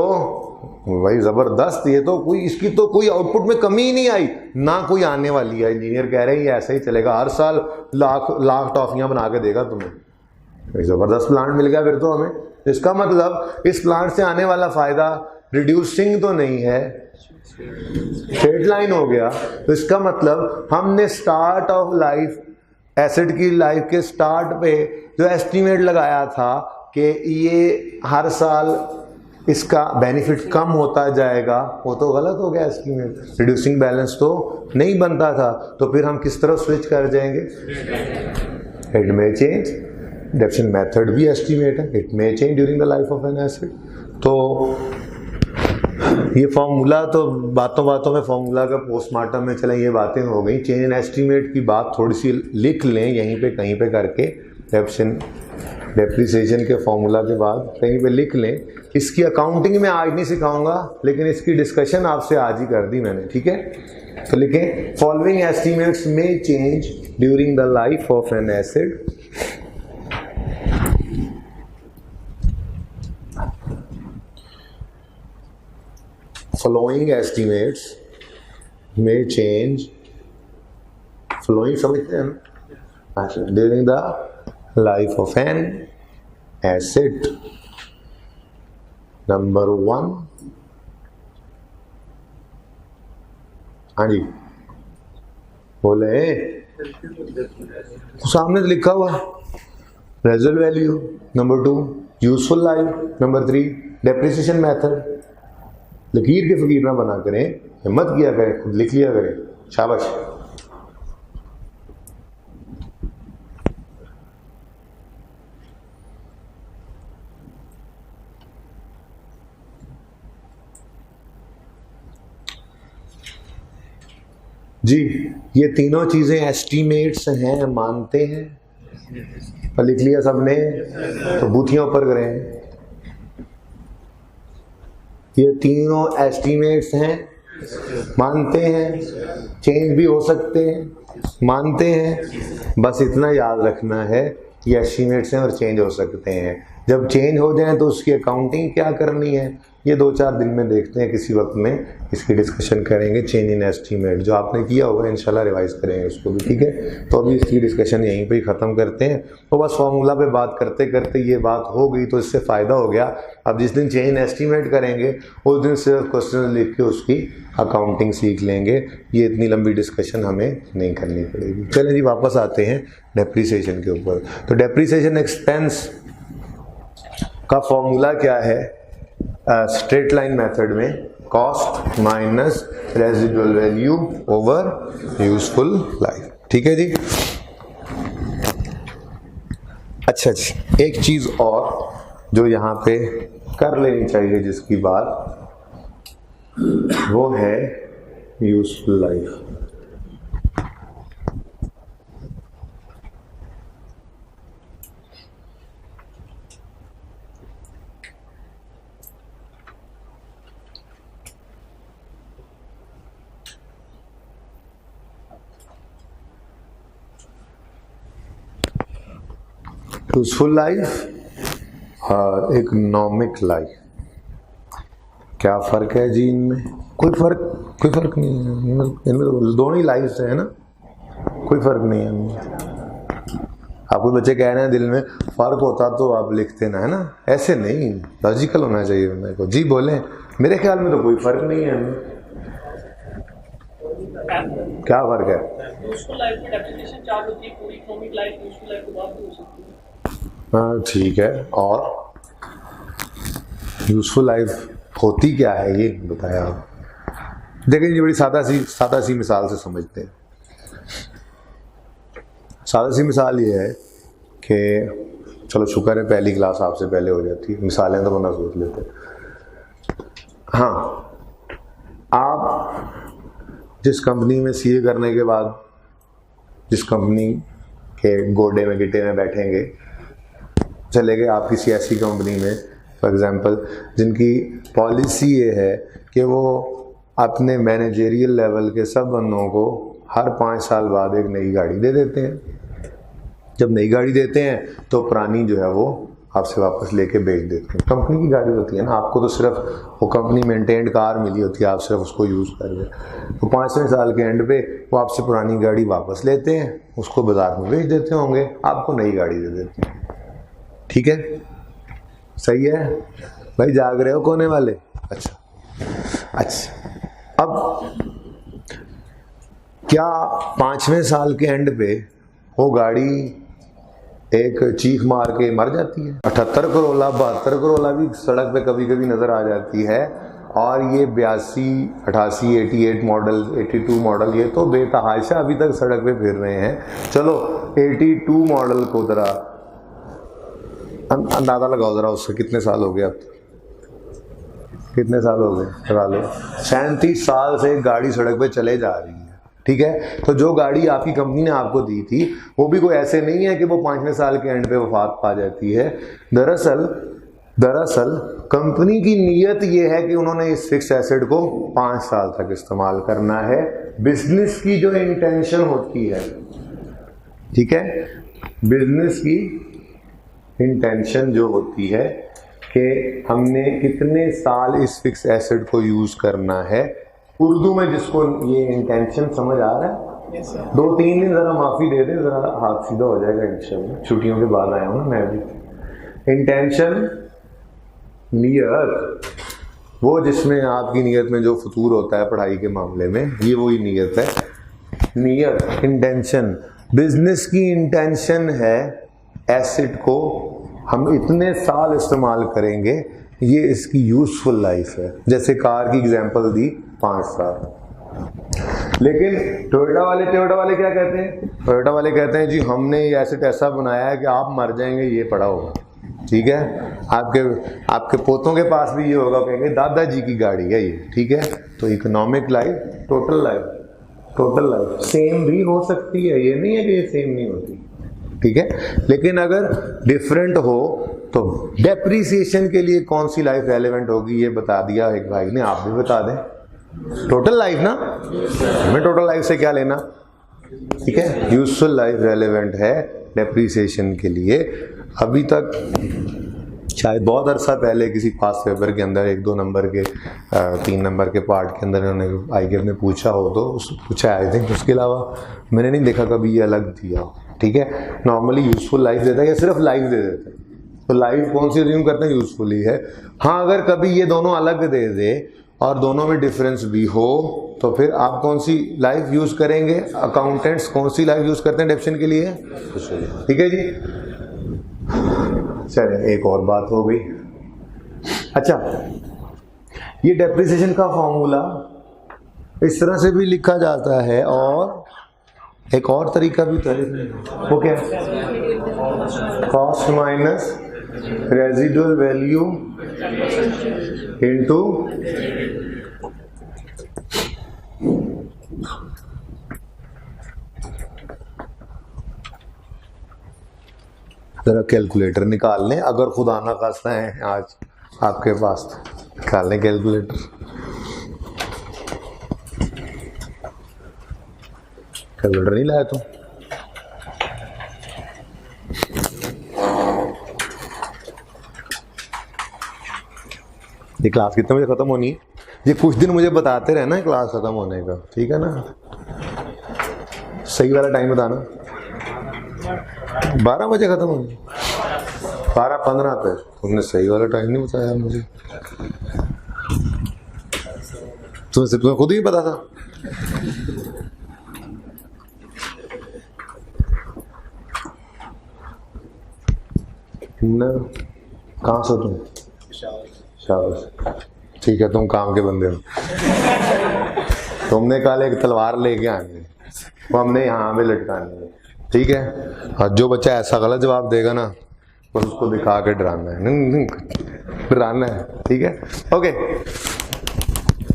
S1: भाई जबरदस्त, ये तो कोई, इसकी तो कोई आउटपुट में कमी ही नहीं आई, ना कोई आने वाली है। इंजीनियर कह रहे हैं ये ऐसे ही चलेगा, हर साल लाख टॉफियां बना के देगा तुम्हें। जबरदस्त प्लांट मिल गया फिर तो हमें। इसका मतलब इस प्लांट से आने वाला फायदा रिड्यूसिंग तो नहीं है, स्ट्रेट लाइन हो गया। तो इसका मतलब हमने स्टार्ट ऑफ लाइफ, एसेट की लाइफ के स्टार्ट पे जो एस्टीमेट लगाया था कि ये हर साल इसका बेनिफिट कम होता जाएगा, वो तो गलत हो गया एस्टीमेट। रिड्यूसिंग बैलेंस तो नहीं बनता था, तो फिर हम किस तरह स्विच कर जाएंगे, it may change. Definition method भी एस्टीमेट है, it may change during the life of an asset. तो ये फॉर्मूला तो बातों बातों में फॉर्मूला का पोस्टमार्टम में चलें, ये बातें हो गई। चेंज इन एस्टीमेट की बात थोड़ी सी लिख लें यहीं पे कहीं पे करके, डेप्रिसिएशन के फॉर्मूला के बाद कहीं पे लिख लें। इसकी अकाउंटिंग में आज नहीं सिखाऊंगा, लेकिन इसकी डिस्कशन आपसे आज ही कर दी मैंने, ठीक है। तो लिखें, फॉलोइंग एस्टीमेट्स में change during the life of N acid following estimates may change, following समझते हैं ना, during the life of an acid. Number 1, हाँ जी बोले, सामने तो लिखा हुआ resale value. Number 2 useful life. Number 3 depreciation method. लकीर के फकीर ना बना करें, हिम्मत किया करें, खुद लिख लिया करें. शाबाश. जी ये तीनों चीजें एस्टीमेट्स हैं, मानते हैं. और लिख लिया सबने तो बूथियां ऊपर करें. ये तीनों एस्टीमेट्स हैं, मानते हैं, चेंज भी हो सकते हैं, मानते हैं. बस इतना याद रखना है कि एस्टीमेट्स हैं और चेंज हो सकते हैं. जब चेंज हो जाए तो उसकी अकाउंटिंग क्या करनी है, ये 2-4 दिन में देखते हैं. किसी वक्त में इसकी डिस्कशन करेंगे. चेंज इन एस्टीमेट जो आपने किया होगा इंशाल्लाह रिवाइज करेंगे इसको भी. ठीक है, तो अभी इसकी डिस्कशन यहीं पे ही ख़त्म करते हैं. तो बस फार्मूला पे बात करते करते ये बात हो गई तो इससे फ़ायदा हो गया. अब जिस दिन चेंज इन एस्टीमेट करेंगे उस दिन सिर्फ क्वेश्चन लिख के उसकी अकाउंटिंग सीख लेंगे. ये इतनी लंबी डिस्कशन हमें नहीं करनी पड़ेगी. चलें जी वापस आते हैं डेप्रीसिएशन के ऊपर. तो डेप्रीसिएशन एक्सपेंस का फॉर्मूला क्या है स्ट्रेट लाइन मेथड में? Cost minus residual value over useful life. ठीक है जी. अच्छा जी, एक चीज और जो यहाँ पे कर लेनी चाहिए जिसकी बात, वो है यूजफुल लाइफ. यूजफुल लाइफ और इकोनॉमिक लाइफ, क्या फ़र्क है जी इनमें? कोई फ़र्क नहीं है इनमें तो दोनों ही लाइफ है ना, कोई फ़र्क नहीं है इनमें. आपको बच्चे कह रहे हैं दिल में फ़र्क होता तो आप लिखते ना, है ना. ऐसे नहीं, लॉजिकल होना चाहिए मेरे को. जी बोलें. मेरे ख्याल में तो कोई फ़र्क नहीं है इनमें. क्या फ़र्क है? हाँ ठीक है. और यूजफुल लाइफ होती क्या है ये बताया आप. देखें ये बड़ी सादा सी मिसाल से समझते हैं. सादा सी मिसाल ये है कि चलो शुक्र है पहली क्लास आपसे पहले हो जाती है, मिसालें तो बना सोच लेते. हाँ, आप जिस कंपनी में सीए करने के बाद जिस कंपनी के गोडे में गिट्टे में बैठेंगे, चले गए आप किसी ऐसी कंपनी में फॉर एग्जांपल जिनकी पॉलिसी ये है कि वो अपने मैनेजेरियल लेवल के सब बंदों को हर 5 साल बाद एक नई गाड़ी दे देते हैं. जब नई गाड़ी देते हैं तो पुरानी जो है वो आपसे वापस लेके बेच देते हैं. कंपनी की गाड़ी होती है ना, आपको तो सिर्फ वो कंपनी मेंटेन्ड कार मिली होती है, आप सिर्फ उसको यूज़ कर रहे हैं. तो 5वें साल के एंड पे वो आपसे पुरानी गाड़ी वापस लेते हैं, उसको बाजार में बेच देते होंगे, आपको नई गाड़ी दे देते हैं. ठीक है, सही है भाई. जाग रहे हो कोने वाले? अच्छा. अब क्या 5वें साल के एंड पे वो गाड़ी एक चीख मार के मर जाती है? 78 करोला 72 करोला भी सड़क पे कभी कभी नजर आ जाती है. और ये 82, 88, 88 मॉडल, 82 मॉडल, ये तो बेतहाशा अभी तक सड़क पे फिर रहे हैं. चलो 82 मॉडल को जरा अंदाजा लगाओ जरा, उससे कितने साल हो गए? अब कितने साल हो गए लगा लो. 37 साल से गाड़ी सड़क पे चले जा रही है. ठीक है, तो जो गाड़ी आपकी कंपनी ने आपको दी थी वो भी कोई ऐसे नहीं है कि वो 5वें साल के एंड पे वफात पा जाती है. दरअसल कंपनी की नीयत ये है कि उन्होंने इस फिक्स एसेट को 5 साल तक इस्तेमाल करना है. बिजनेस की जो इंटेंशन होती है ठीक है। बिजनेस की इंटेंशन जो होती है कि हमने कितने साल इस फिक्स एसेट को यूज करना है, उर्दू में जिसको ये इंटेंशन समझ आ रहा है, 2-3 दिन जरा माफी दे दे, जरा हाथ सीधा हो जाएगा इंशाल्लाह। छुट्टियों के बाद आया हूँ ना मैं भी। इंटेंशन, नियत, वो जिसमें आपकी नियत में जो फतूर होता है पढ़ाई के मामले में, ये वही नियत है। नियत, इंटेंशन। बिजनेस की इंटेंशन है एसेट को हम इतने साल इस्तेमाल करेंगे, ये इसकी यूजफुल लाइफ है। जैसे कार की एग्जांपल दी 5 साल। लेकिन टोयोटा वाले क्या कहते हैं? टोयोटा वाले कहते हैं जी हमने ये एसेट ऐसा बनाया है कि आप मर जाएंगे ये पड़ा होगा, ठीक है। आपके पोतों के पास भी ये होगा, कहेंगे दादाजी की गाड़ी है ये, ठीक है। तो economic life, total life same भी हो सकती है, ये नहीं है कि ये सेम नहीं होती, ठीक है। लेकिन अगर डिफरेंट हो तो डेप्रिसिएशन के लिए कौन सी लाइफ रेलेवेंट होगी, ये बता दिया एक भाई ने, आप भी बता दें। टोटल लाइफ ना, हमें टोटल लाइफ से क्या लेना, ठीक है। यूजफुल लाइफ रेलेवेंट है डेप्रिसिएशन के लिए। अभी तक शायद बहुत अरसा पहले किसी पास पेपर के अंदर 1-2 नंबर के 3 नंबर के पार्ट के अंदर इन्होंने आईगेफ ने पूछा हो तो पूछा आई थिंक, उसके अलावा मैंने नहीं देखा कभी ये अलग दिया, ठीक है। नॉर्मली यूजफुल लाइफ देता है या सिर्फ लाइफ दे देते हैं, तो लाइफ कौन सी रिज्यूम करते हैं, यूजफुल ही है। हाँ, अगर कभी ये दोनों अलग दे दे और दोनों में डिफरेंस भी हो तो फिर आप कौन सी लाइफ यूज करेंगे? अकाउंटेंट्स कौन सी लाइफ यूज करते हैं डेप्शन के लिए? ठीक है जी। चलिए एक और बात हो गई। अच्छा, ये डेप्रिसिएशन का फॉर्मूला इस तरह से भी लिखा जाता है और एक और तरीका भी था, वो क्या? Cost minus residual value into जरा कैलकुलेटर निकाल लें, अगर खुदा ना खास्ता है आज आपके पास, निकाल लें कैलकुलेटर। कैलकुलेटर नहीं लाया तो ये क्लास कितने बजे खत्म होनी है? ये कुछ दिन मुझे बताते रहना क्लास खत्म होने का, ठीक है ना। सही वाला टाइम बताना। 12 बजे खत्म होगी, 12:15 पे। तुमने सही वाला टाइम नहीं बताया मुझे, तुम्हें खुद ही पता था। कहाँ से तुम? शाबाश, ठीक है, तुम काम के बंदे हो। तुमने कल एक तलवार लेके आनी है, वो हमने यहाँ पे लटकानी है, ठीक है। और जो बच्चा ऐसा गलत जवाब देगा ना, बस उसको दिखा के डराना है, डराना है, ठीक है। ओके,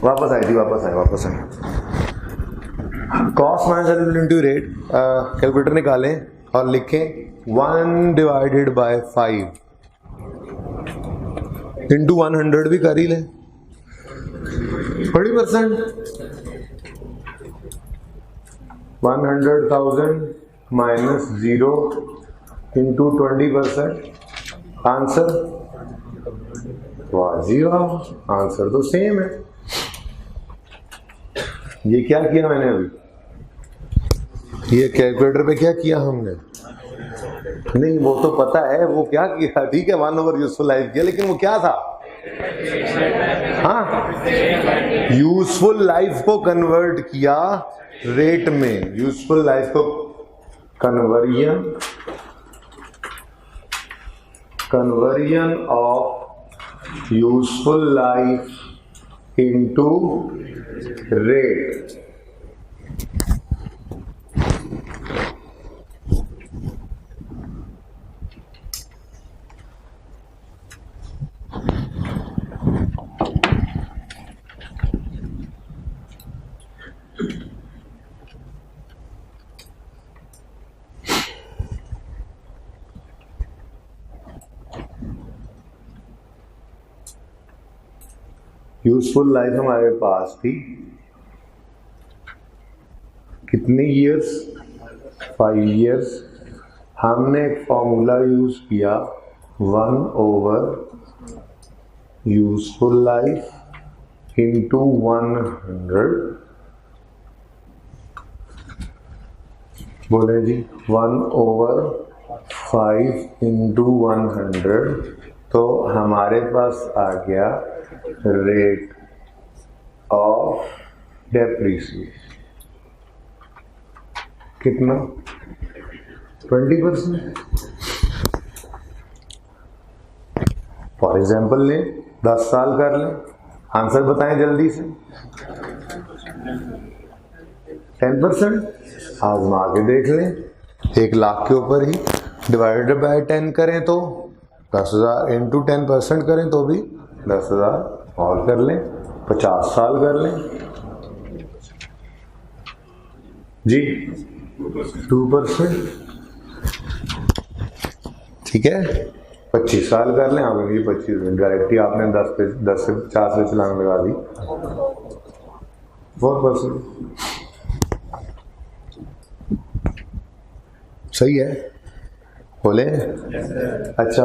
S1: वापस आए। Cost minus into rate, calculator निकालें और लिखें 1/5 इंटू 100 भी कर ही लें, 20%। 100,000 माइनस 0 इंटू 20%, आंसर वाह जी वाह, आंसर तो सेम है। ये क्या किया मैंने अभी? ये कैलकुलेटर पे क्या किया हमने? नहीं, वो तो पता है वो क्या किया, ठीक है, 1/, यूजफुल लाइफ किया, लेकिन वो क्या था? हाँ, यूजफुल लाइफ को कन्वर्ट किया रेट में। यूजफुल लाइफ को conversion of useful life into rate. Useful life हमारे पास थी कितने ईयर्स? 5 years, हमने एक फॉर्मूला यूज किया 1/, यूजफुल लाइफ इंटू 100, बोले जी 1/5 इंटू 100, तो हमारे पास आ गया रेट ऑफ डेप्रिसिएशन कितना, 20%। फॉर एग्जाम्पल लें 10 साल कर लें, आंसर बताएं जल्दी से। 10% आजमा के देख लें, 1 लाख के ऊपर ही डिवाइडेड बाय 10 करें तो 10,000 इंटू 10% करें तो भी 10,000, और कर लें 50 साल कर लें जी 2%, ठीक है। 25 साल कर लें, आप ये 25 डायरेक्टली आपने 10 से 50 से चलाने लगा दी 4%, सही है, बोले। अच्छा,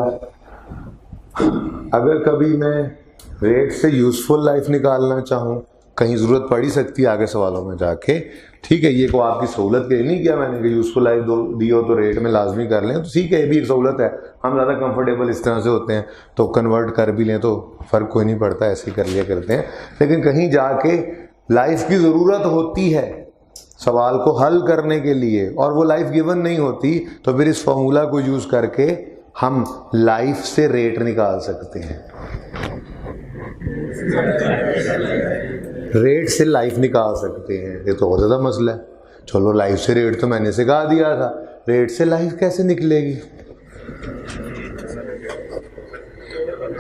S1: अगर कभी मैं रेट से यूजफुल लाइफ निकालना चाहूँ, कहीं ज़रूरत पड़ ही सकती है आगे सवालों में जाके, ठीक है। ये को आपकी सहूलत के लिए नहीं किया मैंने कि यूजफुल लाइफ दी हो तो रेट में लाजमी कर लें, तो ठीक है, ये भी एक सहूलत है। हम ज़्यादा कंफर्टेबल इस तरह से होते हैं तो कन्वर्ट कर भी लें तो फ़र्क कोई नहीं पड़ता, ऐसे ही कर लिया करते हैं। लेकिन कहीं जाके लाइफ की ज़रूरत होती है सवाल को हल करने के लिए और वो लाइफ गिवन नहीं होती, तो फिर इस फॉर्मूला को यूज़ करके हम लाइफ से रेट निकाल सकते हैं। रेट से लाइफ निकाल सकते हैं, ये तो बहुत ज़्यादा मसला है। चलो लाइफ से रेट तो मैंने सिखा दिया था, रेट से लाइफ कैसे निकलेगी?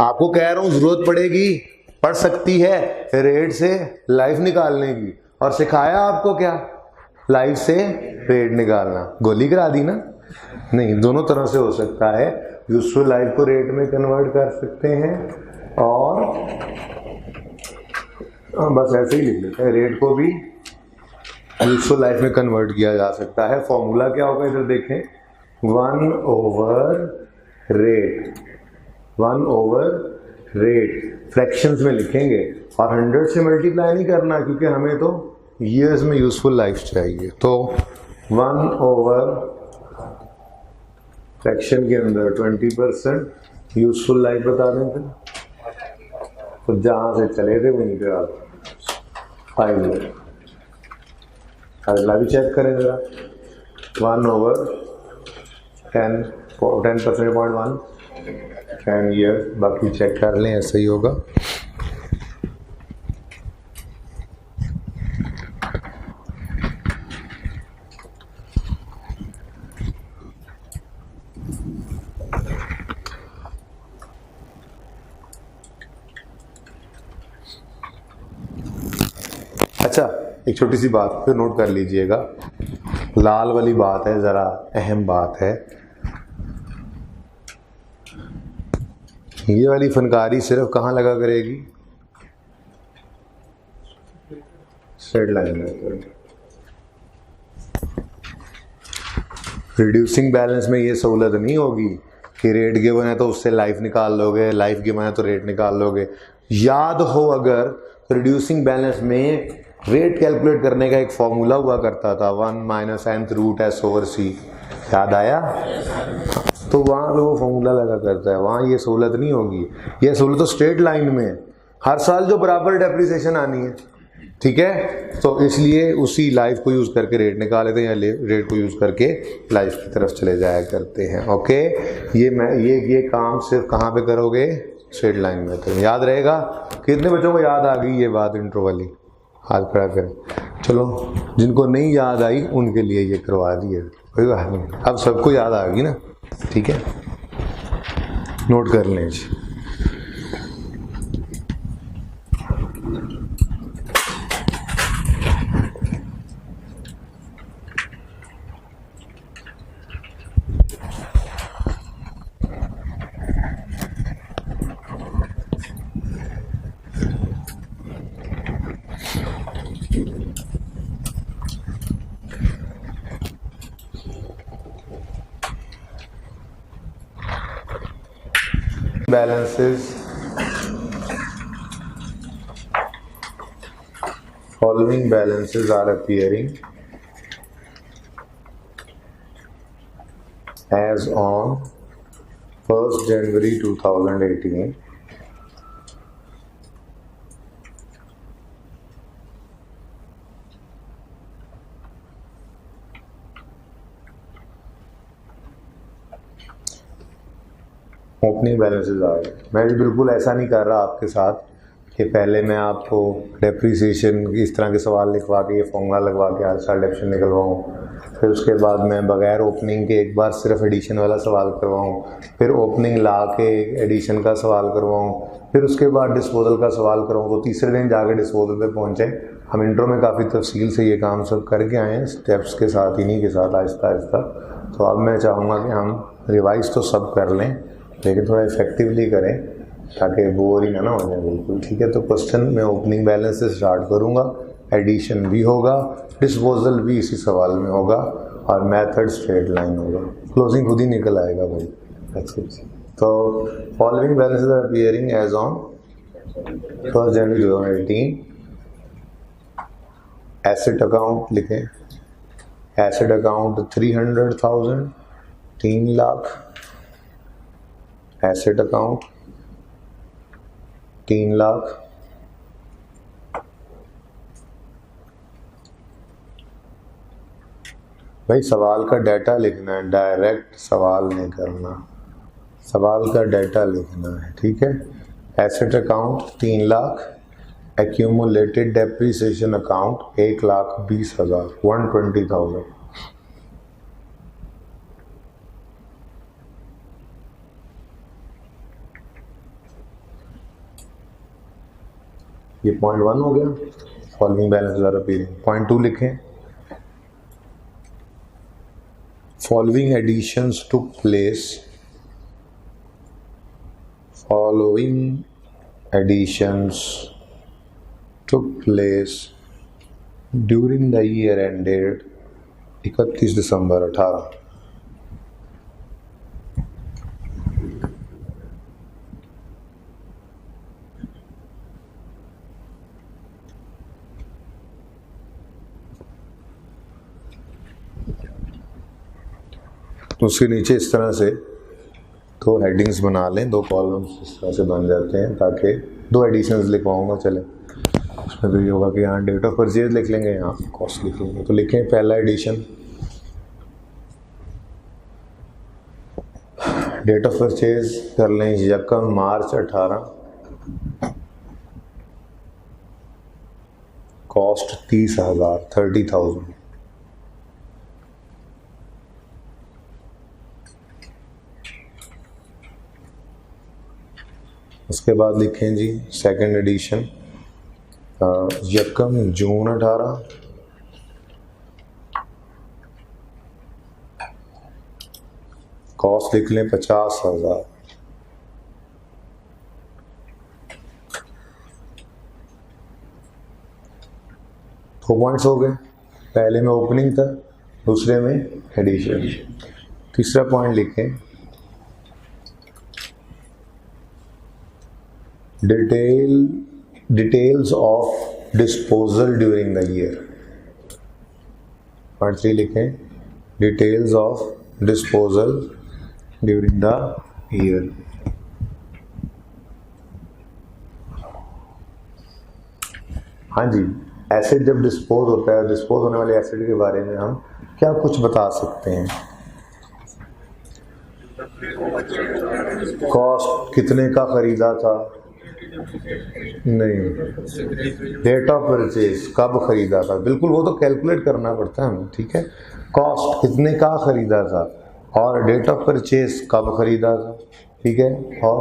S1: आपको कह रहा हूँ ज़रूरत पड़ेगी, पड़ सकती है रेट से लाइफ निकालने की, और सिखाया आपको क्या, लाइफ से रेट निकालना। गोली करा दी ना? नहीं, दोनों तरह से हो सकता है। यूजफुल लाइफ को रेट में कन्वर्ट कर सकते हैं और बस ऐसे ही लिख लेते हैं, रेट को भी यूजफुल लाइफ में कन्वर्ट किया जा सकता है। फॉर्मूला क्या होगा इधर देखें, 1/रेट, 1/रेट फ्रैक्शंस में लिखेंगे और 100 से मल्टीप्लाई नहीं करना क्योंकि हमें तो ईयर्स में यूजफुल लाइफ चाहिए। तो 1/, फ्रैक्शन के अंदर 20% यूजफुल लाइफ बता दें फिर, तो जहाँ से चले थे वहीं पे आप 5 ईयर। अगला भी चेक करें जरा, 1/10, 10%.1 10 ईयर, बाकी चेक कर लें, ऐसा ही होगा। अच्छा, एक छोटी सी बात फिर नोट कर लीजिएगा, लाल वाली बात है, ज़रा अहम बात है। ये वाली फनकारी सिर्फ कहाँ लगा करेगी, स्ट्रेट लाइन में। रिड्यूसिंग बैलेंस में ये सहूलत नहीं होगी कि रेट गिवन है तो उससे लाइफ निकाल लोगे, लाइफ गिवन है तो रेट निकाल लोगे। याद हो अगर, रिड्यूसिंग बैलेंस में रेट कैलकुलेट करने का एक फॉर्मूला हुआ करता था, 1 - nth√s/c, याद आया? तो वहाँ पे वो फॉर्मूला लगा करता है, वहाँ ये सहूलत नहीं होगी। ये सहूलत तो स्ट्रेट लाइन में है, हर साल जो बराबर डेप्रिसिएशन आनी है, ठीक है। तो इसलिए उसी लाइफ को यूज़ करके रेट निकाल लेते हैं या रेट को यूज़ करके लाइफ की तरफ चले जाया करते हैं। ओके, ये काम सिर्फ कहाँ पे करोगे, स्ट्रेट लाइन में। तो याद रहेगा। कितने बच्चों को याद आ गई ये बात इंट्रो वाली? हाथ खड़ा करें। चलो, जिनको नहीं याद आई उनके लिए ये करवा दिए, कोई बात नहीं। अब सबको याद आ गई ना, ठीक है, नोट कर लें जी। balances following balances are appearing as on 1st January 2018. Opening balances आ गए। मैं भी बिल्कुल ऐसा नहीं कर रहा आपके साथ कि पहले मैं आपको डेप्रीसिएशन की इस तरह के सवाल लिखवा के ये फॉर्मूला लगवा के हर साल डेप्शन निकलवाऊँ, फिर उसके बाद मैं बगैर ओपनिंग के एक बार सिर्फ एडिशन वाला सवाल करवाऊँ, फिर ओपनिंग ला के एडिशन का सवाल करवाऊँ, फिर उसके बाद डिस्पोजल का सवाल करवाऊँ, तो तीसरे दिन जाके डिस्पोजल पे पहुँचे। हम इंट्रो में काफ़ी तफसील से ये काम सब करके आए हैं, स्टेप्स के साथ, इन्हीं के साथ, आहिस्ता आहिस्ता। तो अब मैं चाहूँगा कि हम रिवाइज़ तो सब कर लें, लेकिन थोड़ा इफेक्टिवली करें ताकि बोरिंग ना हो जाए बिल्कुल। ठीक है, तो क्वेश्चन मैं ओपनिंग बैलेंस से स्टार्ट करूँगा, एडिशन भी होगा, डिस्पोजल भी इसी सवाल में होगा और मेथड स्ट्रेट लाइन होगा, क्लोजिंग खुद ही निकल आएगा भाई। तो following balances are appearing as on 1st January 2018। Asset account लिखें, asset account 300,000, 3 lakh. Asset account 3 lakh. भाई सवाल का डाटा लिखना है, डायरेक्ट सवाल नहीं करना, सवाल का डाटा लिखना है। ठीक है, asset account 3 lakh, accumulated depreciation account 1,20,000, 120,000। ये पॉइंट 1 हो गया, following balances are appearing. Point 2 लिखें, following additions took place, following additions took place during the year ended 31 दिसंबर 18। उसके नीचे इस तरह से 2 हेडिंग्स बना लें, 2 कॉलम्स इस तरह से बन जाते हैं, ताकि 2 एडिशंस लिखवाऊंगा। चले, उसमें तो ये होगा कि यहाँ डेट ऑफ परचेज लिख लेंगे, यहाँ कॉस्ट लिख लेंगे। तो लिखें पहला एडिशन, डेट ऑफ परचेज कर लें 1 मार्च 18, कॉस्ट 30,000, 30,000। उसके बाद लिखें जी सेकंड एडिशन 1 जून 18, कॉस्ट लिख लें 50,000। दो पॉइंट्स हो गए, पहले में ओपनिंग था, दूसरे में एडिशन। तीसरा पॉइंट लिखें, details of disposal during the year। Point 3 लिखें, details of disposal during the year. हाँ जी, एसेट जब डिस्पोज होता है, डिस्पोज होने वाले एसेट के बारे में हम क्या कुछ बता सकते हैं? कॉस्ट कितने का खरीदा था, नहीं, डेट ऑफ परचेज कब खरीदा था, बिल्कुल वो तो कैलकुलेट करना पड़ता है हमें। ठीक है, कॉस्ट कितने का खरीदा था और डेट ऑफ परचेज कब खरीदा था। ठीक है, और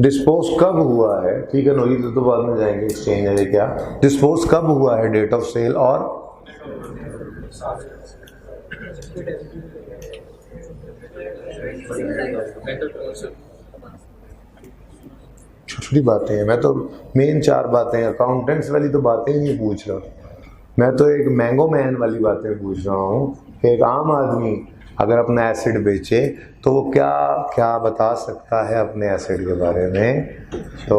S1: डिस्पोज कब हुआ है। ठीक है, नोई तो बाद में जाएंगे, एक्सचेंज है क्या, डिस्पोज कब हुआ है, डेट ऑफ सेल और छोटी बातें हैं। मैं तो मेन 4 बातें, अकाउंटेंट्स वाली तो बातें ही नहीं पूछ रहा, मैं तो एक मैंगो मैन वाली बातें पूछ रहा हूँ। एक आम आदमी अगर अपना एसिड बेचे तो वो क्या क्या बता सकता है अपने एसिड के बारे में? तो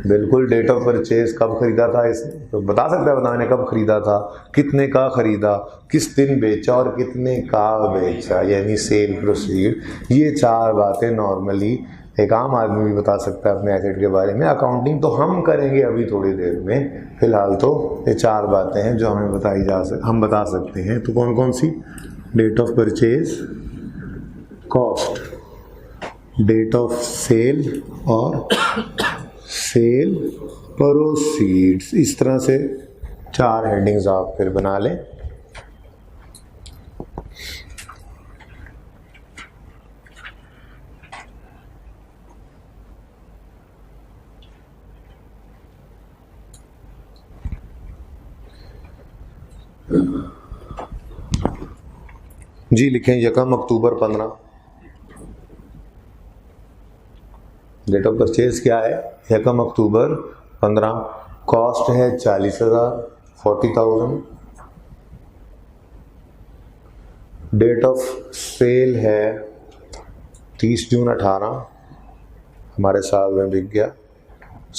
S1: बिल्कुल डेट ऑफ परचेज, कब खरीदा था इस तो बता सकता है, बताने कब खरीदा था, कितने का खरीदा, किस दिन बेचा और कितने का बेचा, यानी सेल प्रोसीड। ये 4 बातें नॉर्मली एक आम आदमी भी बता सकता है अपने एसेट के बारे में। अकाउंटिंग तो हम करेंगे अभी थोड़ी देर में, फिलहाल तो ये 4 बातें हैं जो हमें हम बता सकते हैं। तो कौन कौन सी? Date of purchase, cost, date of sale और सेल प्रोसीड्स। इस तरह से 4 हेडिंग्स आप फिर बना लें। जी लिखें 1 अक्टूबर 15। डेट ऑफ परचेज क्या है? 1 अक्टूबर 15। कॉस्ट है 40,000, 40,000। डेट ऑफ सेल है 30 जून 18, हमारे साल में बिक गया।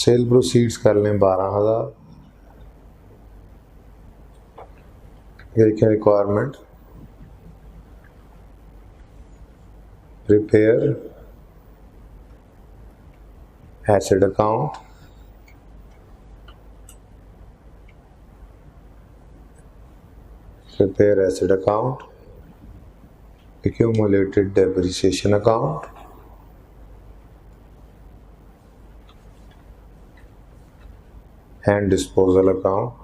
S1: सेल प्रोसीड्स कर लें 12,000। ये लिखें requirement, prepare asset account, prepare asset account, accumulated depreciation account, and disposal account.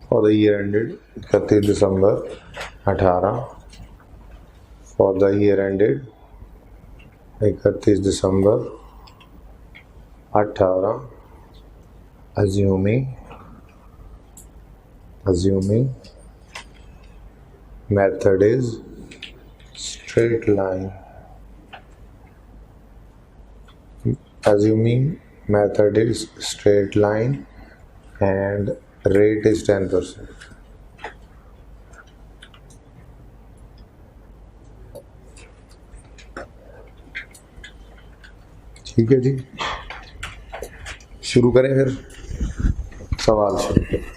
S1: For the year ended 31 December 18, for the year ended 31 December 18, assuming method is straight line. Assuming method is straight line and rate is 10%. ठीक है जी, शुरू करें फिर। सवाल शुरू करें।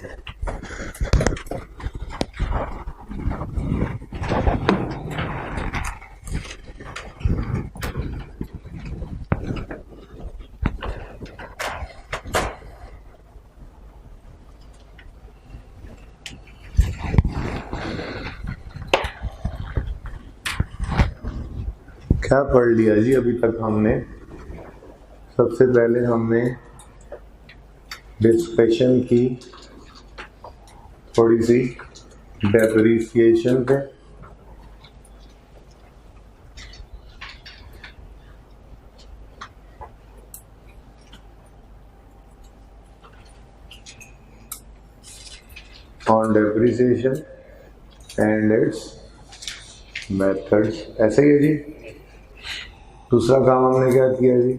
S1: क्या पढ़ लिया जी अभी तक हमने? सबसे पहले हमने डिस्कशन की थोड़ी सी डेप्रिसिएशन पे, on depreciation and its methods. ऐसे ही है जी। दूसरा काम हमने क्या किया जी?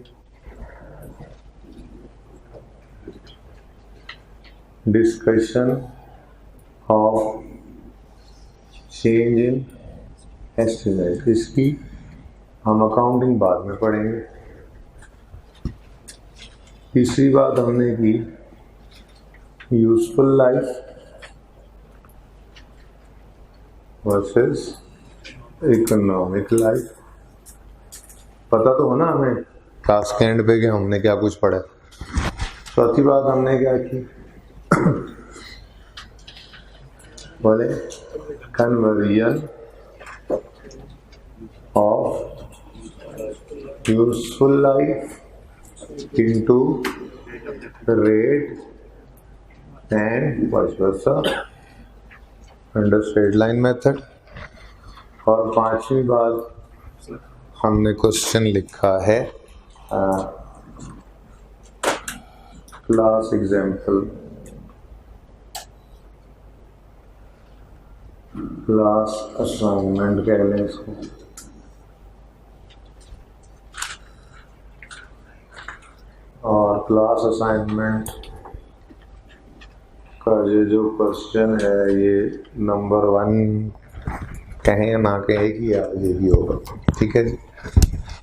S1: Discussion of change in estimate. इसकी हम अकाउंटिंग बाद में पढ़ेंगे। तीसरी बात हमने की useful life versus economic life. पता तो है ना हमें क्लास के एंड पे कि हमने क्या कुछ पढ़ा। चौथी बात हमने क्या की? बोले conversion of useful life into rate and vice versa under straight line method. और 5वीं बात हमने क्वेश्चन लिखा है क्लास एग्जाम्पल, क्लास असाइनमेंट कह लें इसको। और क्लास असाइनमेंट का ये जो क्वेश्चन है ये नंबर 1 कहें या ना कहें कि ये भी होगा, ठीक है जी।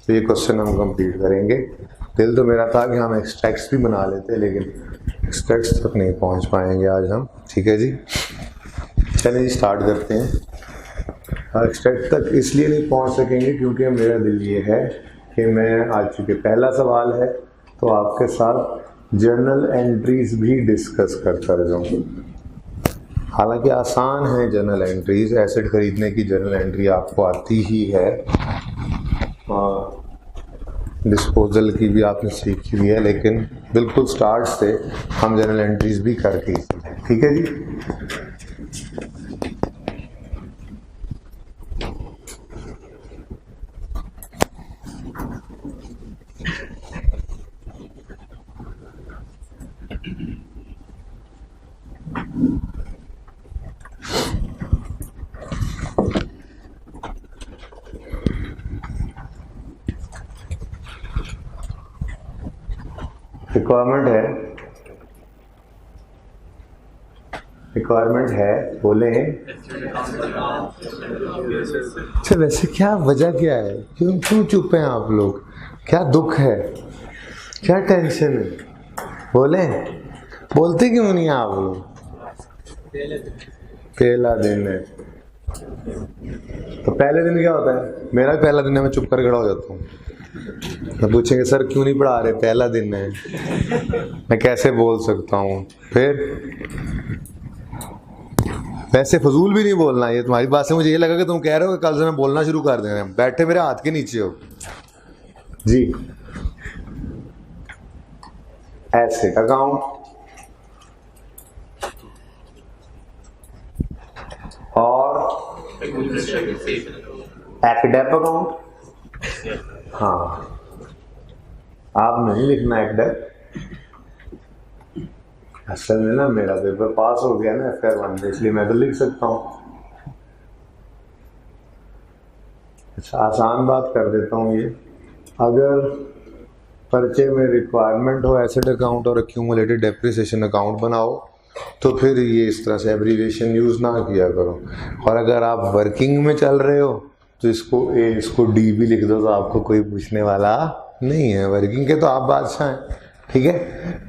S1: तो ये क्वेश्चन हम कंप्लीट करेंगे। दिल तो मेरा था कि हम एक्सट्रैक्ट्स भी बना लेते, लेकिन एक्सट्रैक्ट्स तक नहीं पहुंच पाएंगे आज हम, ठीक है जी। चलिए स्टार्ट करते हैं। एक्सट्रैक्ट तक इसलिए नहीं पहुंच सकेंगे क्योंकि मेरा दिल ये है कि मैं आज चूँकि पहला सवाल है तो आपके साथ जर्नल एंट्रीज भी डिस्कस कर जाऊँ। हालांकि आसान है जर्नल एंट्रीज, एसेट खरीदने की जर्नल एंट्री आपको आती ही है और डिस्पोजल की भी आपने सीखी हुई है, लेकिन बिल्कुल स्टार्ट से हम जर्नल एंट्रीज भी करके, ठीक है जी। रिक्वायरमेंट है बोले हैं। अच्छा वैसे क्या वजह क्या है, क्यों चुप हैं आप लोग, क्या दुख है, क्या टेंशन है, बोलते क्यों नहीं आप लोग? पहला दिन है तो पहले दिन क्या होता है? मेरा पहला दिन है, मैं चुप कर खड़ा हो जाता हूँ। मैं पूछेंगे सर क्यों नहीं पढ़ा रहे, पहला दिन है, मैं कैसे बोल सकता हूँ? फिर वैसे फजूल भी नहीं बोलना, ये तुम्हारी बात से मुझे ये लगा कि तुम कह रहे हो कि कल से मैं बोलना शुरू कर देना। बैठे मेरे हाथ के नीचे हो जी। एसेट अकाउंट और एक्डेप अकाउंट। हाँ आप नहीं लिखना एक्डेप, असल में ना मेरा पेपर पास हो गया ना FR1 में, इसलिए मैं तो लिख सकता हूँ। अच्छा आसान बात कर देता हूँ ये, अगर पर्चे में रिक्वायरमेंट हो एसेट अकाउंट और एक्यूमुलेटेड डेप्रिसिएशन अकाउंट बनाओ तो फिर ये इस तरह से एब्रीविएशन यूज़ ना किया करो। और अगर आप वर्किंग में चल रहे हो तो इसको D भी लिख दो, तो आपको कोई पूछने वाला नहीं है। वर्किंग के तो आप बादशाह हैं, ठीक है।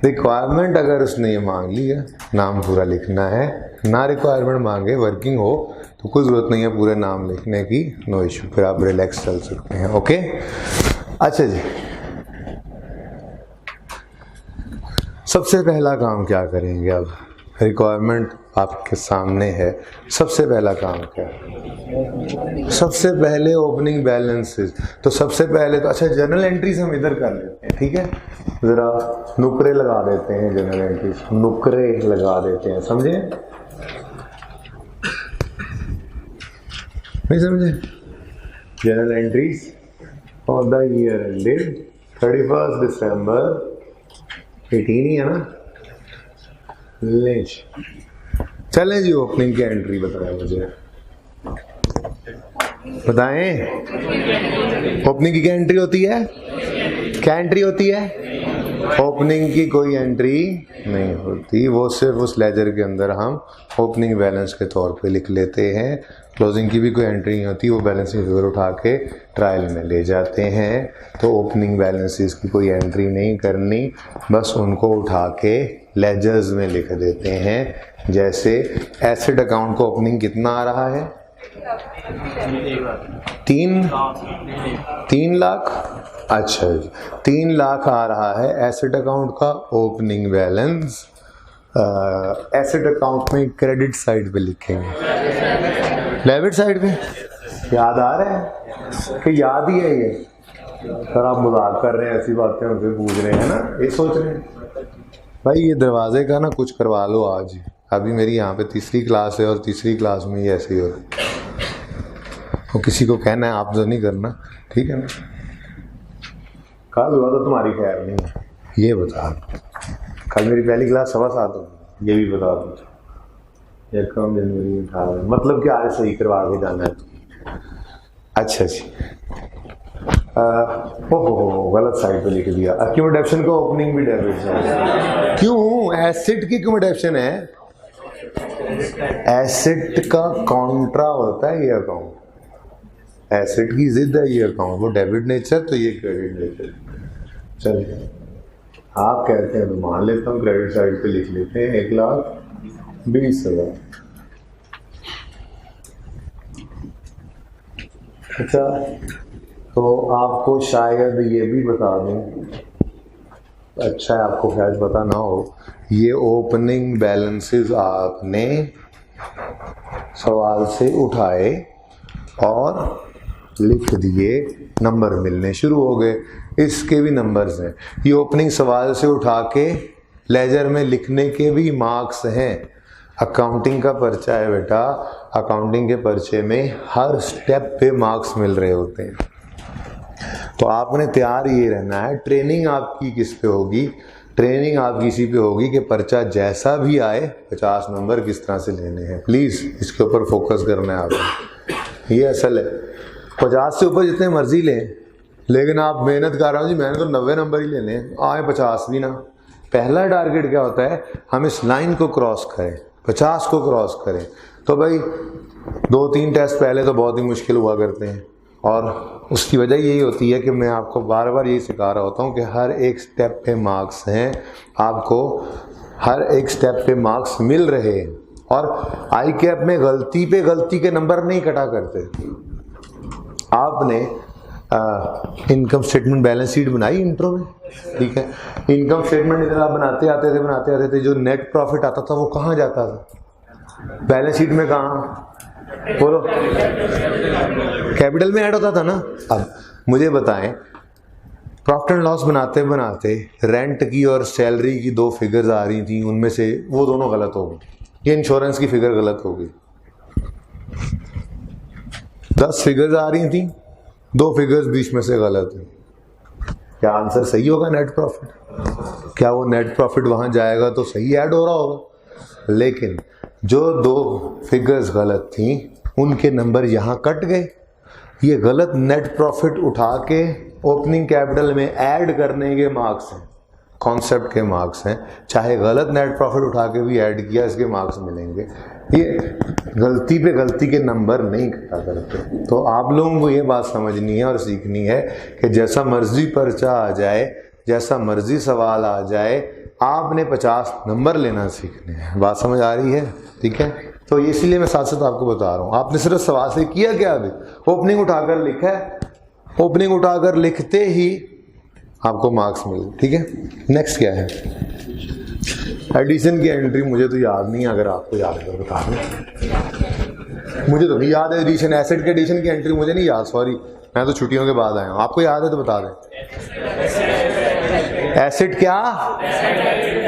S1: रिक्वायरमेंट अगर उसने ये मांग लिया, नाम पूरा लिखना है, ना रिक्वायरमेंट मांगे वर्किंग हो तो कोई ज़रूरत नहीं है पूरे नाम लिखने की, नो इशू, फिर आप रिलैक्स चल सकते हैं, ओके। अच्छा जी, सबसे पहला काम क्या करेंगे? अब रिक्वायरमेंट आपके सामने है, सबसे पहला काम क्या है? सबसे पहले ओपनिंग बैलेंसेस। तो सबसे पहले तो अच्छा जर्नल एंट्रीज हम इधर कर लेते हैं, ठीक है। ज़रा नुकरे लगा देते हैं, जर्नल एंट्रीज नुकरे लगा देते हैं, समझे नहीं समझे? Journal entries for the year ended 31 दिसंबर 18 ही है ना। ले चले जी, ओपनिंग की एंट्री बताएं मुझे, बताएं ओपनिंग की क्या एंट्री होती है? क्या एंट्री होती है? ओपनिंग की कोई एंट्री नहीं होती, वो सिर्फ उस लेजर के अंदर हम ओपनिंग बैलेंस के तौर पे लिख लेते हैं। क्लोजिंग की भी कोई एंट्री नहीं होती, वो बैलेंसिंग फिगर उठा के ट्रायल में ले जाते हैं। तो ओपनिंग बैलेंसेस की कोई एंट्री नहीं करनी, बस उनको उठा के लेजर्स में लिख देते हैं। जैसे एसेट अकाउंट को ओपनिंग कितना आ रहा है? 3 लाख। अच्छा जी, 3 लाख आ रहा है एसेट अकाउंट का ओपनिंग बैलेंस। एसेट अकाउंट में क्रेडिट साइड पे लिखेंगे, डेबिट साइड पे। याद आ रहा है कि याद ही है ये? सर आप मजाक कर रहे हैं, ऐसी बातें हमसे पूछ रहे हैं ना, ये सोच रहे हैं भाई ये दरवाजे का ना कुछ करवा लो आज। अभी मेरी यहाँ पे 3री क्लास है और 3री क्लास में ही ऐसे ही हो, तो किसी को कहना है आप तो नहीं करना, ठीक है ना। कल हुआ तो तुम्हारी खैर नहीं है, ये बता। कल मेरी पहली क्लास 7:15 होगी, ये भी बता दो। 1 जनवरी 18, मतलब कि आज सही करवा के जाना है। अच्छा जी, ओहो गलत साइड पे लिख दिया। एक्यूमुलेशन का ओपनिंग भी डेबिट साइड। क्यों? एसेट की एक्यूमुलेशन है, एसेट का कॉन्ट्रा होता है ये अकाउंट। एसेट की जिद है ये अकाउंट, वो डेबिट नेचर तो ये क्रेडिट नेचर। चलिए आप कहते हैं तो मान लेता हूँ, क्रेडिट साइड पे लिख लेते हैं 1,20,000। अच्छा, तो आपको शायद ये भी बता दूं, अच्छा है आपको शायद पता ना हो, ये ओपनिंग बैलेंसेस आपने सवाल से उठाए और लिख दिए, नंबर मिलने शुरू हो गए। इसके भी नंबर्स हैं। ये ओपनिंग सवाल से उठा के लेजर में लिखने के भी मार्क्स हैं। अकाउंटिंग का पर्चा है बेटा, अकाउंटिंग के पर्चे में हर स्टेप पे मार्क्स मिल रहे होते हैं। तो आपने तैयार ये रहना है। ट्रेनिंग आपकी किस पे होगी? ट्रेनिंग आपकी इसी पे होगी कि पर्चा जैसा भी आए 50 नंबर किस तरह से लेने हैं। प्लीज़ इसके ऊपर फोकस करना है आपको, ये असल है। 50 से ऊपर जितने मर्जी लें, लेकिन आप मेहनत कर रहे हो जी, मैंने तो 90 नंबर ही लेने हैं, आए 50 भी ना। पहला टारगेट क्या होता है? हम इस लाइन को क्रॉस करें, 50 को क्रॉस करें। तो भाई 2-3 टेस्ट पहले तो बहुत ही मुश्किल हुआ करते हैं, और उसकी वजह यही होती है कि मैं आपको बार बार यही सिखा रहा होता हूँ कि हर एक स्टेप पे मार्क्स हैं, आपको हर एक स्टेप पे मार्क्स मिल रहे हैं। और आई कैप में गलती पे गलती के नंबर नहीं कटा करते। आपने इनकम स्टेटमेंट बैलेंस शीट बनाई इंट्रो में, ठीक है। इनकम स्टेटमेंट इधर आप बनाते आते थे, जो नेट प्रॉफिट आता था वो कहाँ जाता था? बैलेंस शीट में कहाँ? बोलो, कैपिटल में ऐड होता था ना। अब मुझे बताएं, प्रॉफिट एंड लॉस बनाते बनाते रेंट की और सैलरी की 2 फिगर्स आ रही थी, उनमें से वो दोनों गलत हो गई। ये इंश्योरेंस की फिगर गलत हो गई। 10 फिगर्स आ रही थी, 2 फिगर्स बीच में से गलत है। क्या आंसर सही होगा? Net profit. क्या वो नेट प्रॉफिट वहां जाएगा तो सही ऐड हो रहा होगा? लेकिन जो 2 फिगर्स गलत थी उनके नंबर यहाँ कट गए। ये गलत नेट प्रॉफिट उठा के ओपनिंग कैपिटल में ऐड करने के मार्क्स हैं, कॉन्सेप्ट के मार्क्स हैं। चाहे गलत नेट प्रॉफिट उठा के भी ऐड किया, इसके मार्क्स मिलेंगे। ये गलती पे गलती के नंबर नहीं कटा करते। तो आप लोगों को ये बात समझनी है और सीखनी है कि जैसा मर्जी पर्चा आ जाए, जैसा मर्जी सवाल आ जाए, आपने 50 नंबर लेना सीखने हैं। बात समझ आ रही है? ठीक है। तो इसलिए मैं साथ साथ आपको बता रहा हूँ, आपने सिर्फ सवाल से किया क्या? अभी ओपनिंग उठाकर लिखा है, ओपनिंग उठाकर लिखते ही आपको मार्क्स मिले। ठीक है। नेक्स्ट क्या है? एडिशन की एंट्री मुझे तो याद नहीं है, अगर आपको याद है तो बता दें। मुझे तो नहीं याद है एडिशन, एसेट के एडिशन की एंट्री मुझे नहीं याद, सॉरी, मैं तो छुट्टियों के बाद आया हूँ। आपको याद है तो बता दें। एसेट क्या?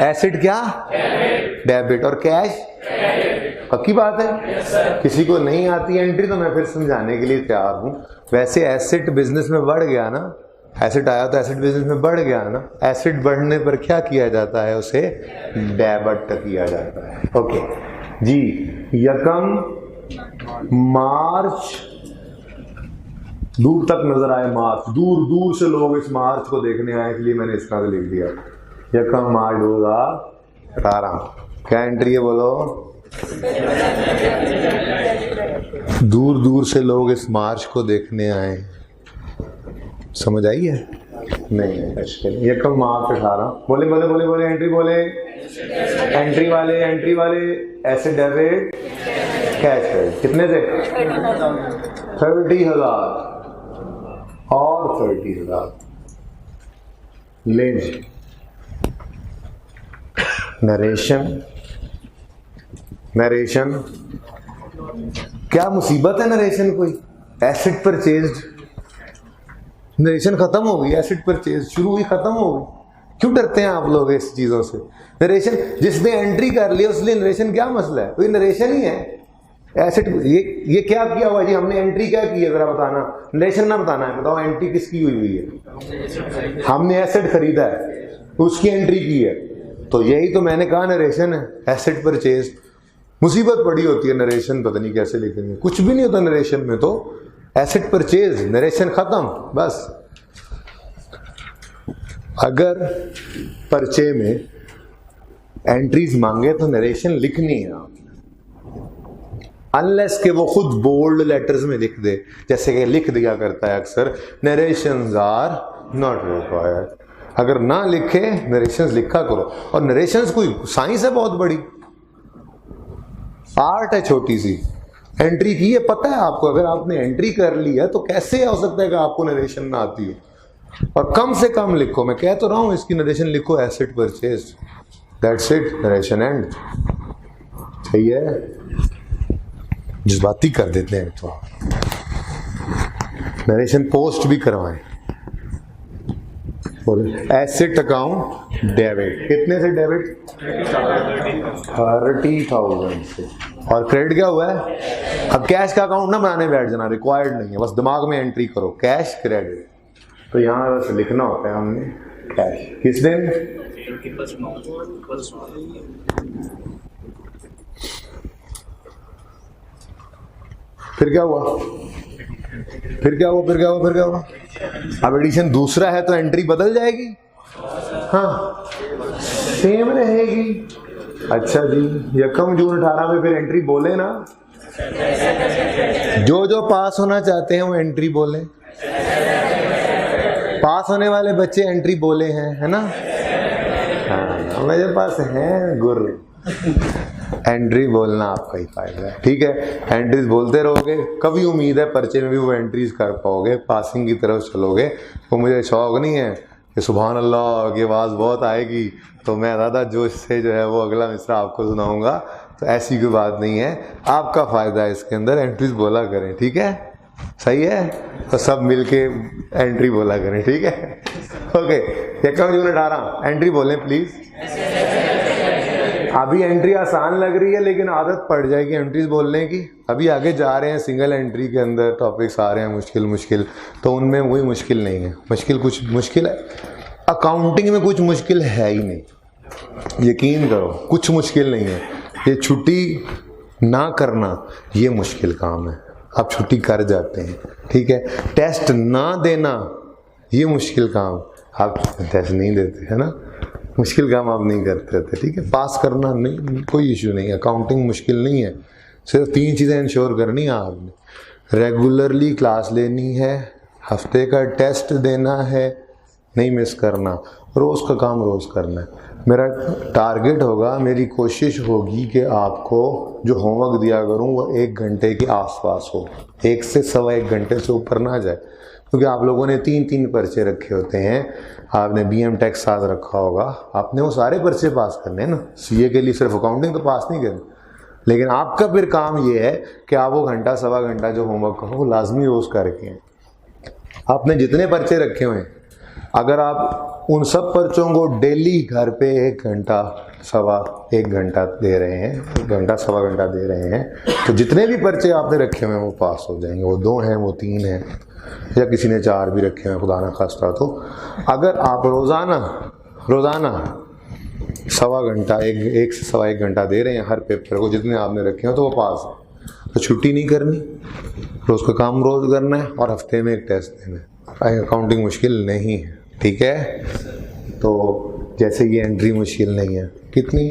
S1: एसेट क्या? डेबिट। और कैश? पक्की बात है। किसी को नहीं आती एंट्री तो मैं फिर समझाने के लिए तैयार हूँ। वैसे एसेट बिजनेस में बढ़ गया ना, एसेट आया तो एसेट बिजनेस में बढ़ गया ना। एसेट बढ़ने पर क्या किया जाता है? उसे डेबिट किया जाता है। ओके जी। यकम मार्च, दूर तक नजर आए मार्च, दूर दूर से लोग इस मार्च को देखने आए, इसलिए मैंने इस तरह से लिख दिया। यकम मार्च 2018। क्या एंट्री है बोलो? दूर दूर से लोग इस मार्च को देखने आए। समझ आई है? नहीं है। यकम मार्च 18। बोले बोले बोले बोले एंट्री बोले। एंट्री वाले एसेट डेबिट कैश क्रेडिट। कितने से? 30,000 और 30,000। लेंज नरेशन क्या मुसीबत है? नरेशन कोई एसेट परचेज्ड, नरेशन खत्म हो गई, एसेट परचेज शुरू हुई, खत्म हो गई। क्यों डरते हैं आप लोग इस चीजों से? नरेशन जिसने एंट्री कर ली उसलिए नरेशन क्या मसला है? कोई नरेशन ही है। एसेट ये क्या किया हुआ जी? हमने एंट्री क्या की है जरा बताना। नरेशन ना बताना है, बताओ एंट्री किसकी हुई है? हमने एसेट खरीदा है, उसकी एंट्री की है। तो यही तो मैंने कहा नरेशन है, एसेट परचेज। मुसीबत पड़ी होती है नरेशन, पता नहीं कैसे लिखेंगे, कुछ भी नहीं होता नरेशन में। तो एसेट परचेज, नरेशन खत्म, बस। अगर पर्चे में एंट्रीज मांगे तो नरेशन लिखनी है। अनलेस के वो खुद बोल्ड लेटर्स में लिख दे, जैसे कि लिख दिया करता है अक्सर, नरेशंस आर नॉट रिक्वायर्ड। अगर ना लिखे, नरेशंस लिखा करो। और नरेशंस कोई साइंस है बहुत बड़ी, आर्ट है छोटी सी। एंट्री की है, पता है आपको, अगर आपने एंट्री कर ली है तो कैसे हो सकता है कि आपको नरेशन ना आती हो। और कम से कम लिखो, मैं कह तो रहा हूं इसकी नरेशन लिखो, asset purchase, that's it, narration and. सही है, जज्बाती कर देते हैं तो नरेशन पोस्ट भी करवाएं। एसेट अकाउंट डेबिट, कितने से डेबिट? 30,000 से। और क्रेडिट क्या हुआ है? अब कैश का अकाउंट ना बनाने बैठ जाना, रिक्वायर्ड नहीं है, बस दिमाग में एंट्री करो, कैश क्रेडिट। तो यहाँ बस लिखना होता है हमने कैश। किस दिन? फिर क्या हुआ? फिर क्या हुआ? फिर क्या हुआ? फिर क्या हुआ? अब एडिशन दूसरा है तो एंट्री बदल जाएगी? हाँ, सेम रहेगी। अच्छा जी, यकम जून 18 में फिर एंट्री बोले ना, जो जो पास होना चाहते हैं वो एंट्री बोले। पास होने वाले बच्चे एंट्री बोले हैं, है ना? हाँ, मेरे पास है गुर। एंट्री बोलना आपका ही फायदा है, ठीक है? एंट्रीज बोलते रहोगे, कभी उम्मीद है पर्चे में भी वो एंट्रीज कर पाओगे, पासिंग की तरफ चलोगे। तो मुझे शौक नहीं है कि सुभान अल्लाह की आवाज़ बहुत आएगी तो मैं ज़्यादा जोश से जो है वो अगला मिसरा आपको सुनाऊंगा, तो ऐसी कोई बात नहीं है। आपका फ़ायदा है इसके अंदर, एंट्रीज बोला करें, ठीक है? सही है? तो सब मिलके एंट्री बोला करें, ठीक है? ओके, यकम जून 18 एंट्री बोलें प्लीज़। अभी एंट्री आसान लग रही है लेकिन आदत पड़ जाएगी एंट्रीज बोलने की। अभी आगे जा रहे हैं, सिंगल एंट्री के अंदर टॉपिक्स आ रहे हैं मुश्किल, तो उनमें वही मुश्किल नहीं है। कुछ मुश्किल है, अकाउंटिंग में कुछ मुश्किल है ही नहीं, यकीन करो, कुछ मुश्किल नहीं है। ये छुट्टी ना करना ये मुश्किल काम है, आप छुट्टी कर जाते हैं, ठीक है? टेस्ट ना देना ये मुश्किल काम, आप टेस्ट नहीं देते, है ना? मुश्किल काम आप नहीं करते थे, ठीक है? पास करना नहीं, कोई इशू नहीं, अकाउंटिंग मुश्किल नहीं है। सिर्फ 3 चीज़ें इंश्योर करनी है आपने, रेगुलरली क्लास लेनी है, हफ्ते का टेस्ट देना है, नहीं मिस करना, रोज़ का काम रोज़ करना है। मेरा टारगेट होगा, मेरी कोशिश होगी कि आपको जो होमवर्क दिया करूं वो 1 घंटे के आसपास हो, 1 से सवा 1 घंटे से ऊपर ना जाए, क्योंकि आप लोगों ने 3 पर्चे रखे होते हैं, आपने BM टैक्स साथ रखा होगा, आपने वो सारे पर्चे पास करने हैं ना। CA के लिए सिर्फ अकाउंटिंग तो पास नहीं करनी, लेकिन आपका फिर काम ये है कि आप वो घंटा सवा घंटा जो होमवर्क करो वो लाजमी रोज़ करके हैं। आपने जितने पर्चे रखे हुए हैं, अगर आप उन सब पर्चों को डेली घर पे 1 घंटा सवा 1 घंटा दे रहे हैं, 1 घंटा सवा घंटा दे रहे हैं, तो जितने भी पर्चे आपने रखे हुए हैं वो पास हो जाएंगे। वो 2 हैं, वो 3 हैं, या किसी ने 4 भी रखे हैं, खुदा ना खास्ता। तो अगर आप रोज़ाना सवा घंटा 1 से सवा 1 घंटा दे रहे हैं हर पेपर को, जितने आपने रखे हो, तो वो पास है। तो छुट्टी नहीं करनी, रोज़ का काम रोज़ करना है और हफ्ते में 1 टेस्ट देना है। अकाउंटिंग मुश्किल नहीं है, ठीक है? तो जैसे ये एंट्री मुश्किल नहीं है, कितनी?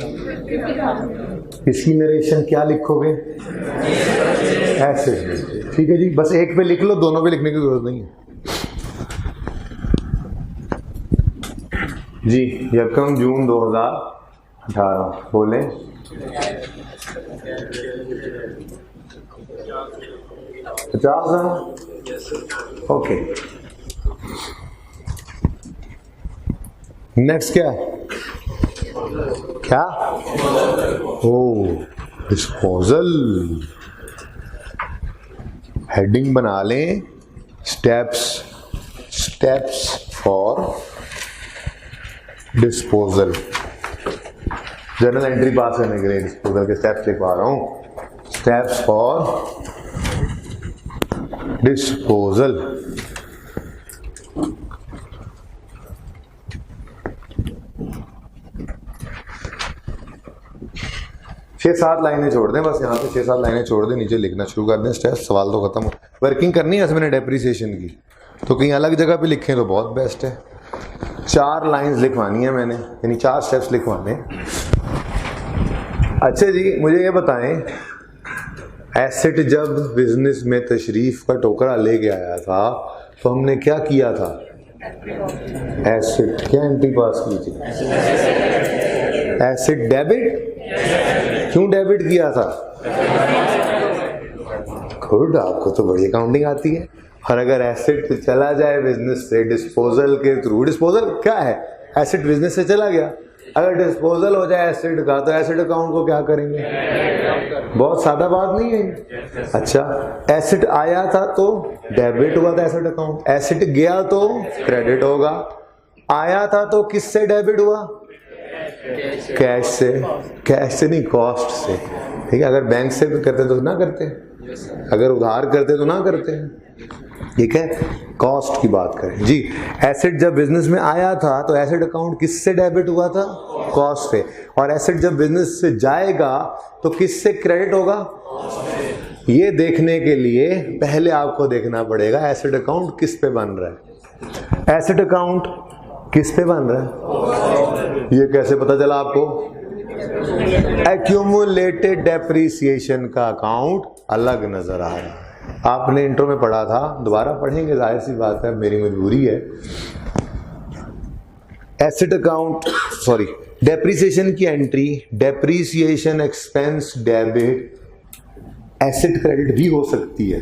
S1: इसकी नरेशन क्या लिखोगे? ऐसे, ठीक है जी, बस एक पे लिख लो, दोनों पे लिखने की जरूरत नहीं है जी। यकम जून 2018 बोले। ओके, नेक्स्ट क्या है? क्या? ओ, डिस्पोजल। हेडिंग बना लें, steps for disposal. Journal entry पास करने के लिए डिस्पोजल के स्टेप्स लिखवा रहा हूं, स्टेप्स फॉर डिस्पोजल। छह सात लाइनें छोड़ दें, बस यहाँ पे 6-7 लाइनें छोड़ दें, नीचे लिखना शुरू कर दें। स्ट्रेस सवाल तो खत्म, वर्किंग करनी है मैंने डेप्रिसिएशन की, तो कहीं अलग जगह पे लिखें तो बहुत बेस्ट है। 4 लाइंस लिखवानी है मैंने, यानी 4 स्टेप्स लिखवाने। अच्छा जी, मुझे ये बताएं, एसेट जब बिजनेस में तशरीफ का टोकरा लेके आया था तो हमने क्या किया था? एसेट क्या एंट्री पास की थी? Asset debit. क्यों डेबिट किया था? गुड, आपको तो बड़ी अकाउंटिंग आती है। और अगर एसेट चला जाए बिजनेस से डिस्पोजल के थ्रू, डिस्पोजल क्या है? एसेट बिजनेस से चला गया, अगर डिस्पोजल हो जाए एसेट का तो एसेट अकाउंट को क्या करेंगे? बहुत सादा बात नहीं है। अच्छा, एसेट आया था तो डेबिट हुआ था एसेट अकाउंट, एसेट गया तो क्रेडिट होगा। आया था तो किससे डेबिट हुआ? कैश से। कैश से नहीं, कॉस्ट से। ठीक है, अगर बैंक से करते तो ना करते, अगर उधार करते तो ना करते। ठीक है, कॉस्ट की बात करें जी। एसेट जब बिजनेस में आया था तो एसेट अकाउंट किससे डेबिट हुआ था? कॉस्ट से। और एसेट जब बिजनेस से जाएगा तो किससे क्रेडिट होगा? ये देखने के लिए पहले आपको देखना पड़ेगा एसेट अकाउंट किस पे बन रहा है। एसेट अकाउंट किस पे बन रहा है? ये कैसे पता चला आपको? एक्यूमुलेटेड डेप्रिसिएशन का अकाउंट अलग नजर आ रहा है। आपने इंट्रो में पढ़ा था, दोबारा पढ़ेंगे, जाहिर सी बात है, मेरी मजबूरी है। एसेट अकाउंट सॉरी डेप्रिसिएशन की entry, depreciation expense debit, asset credit भी हो सकती है।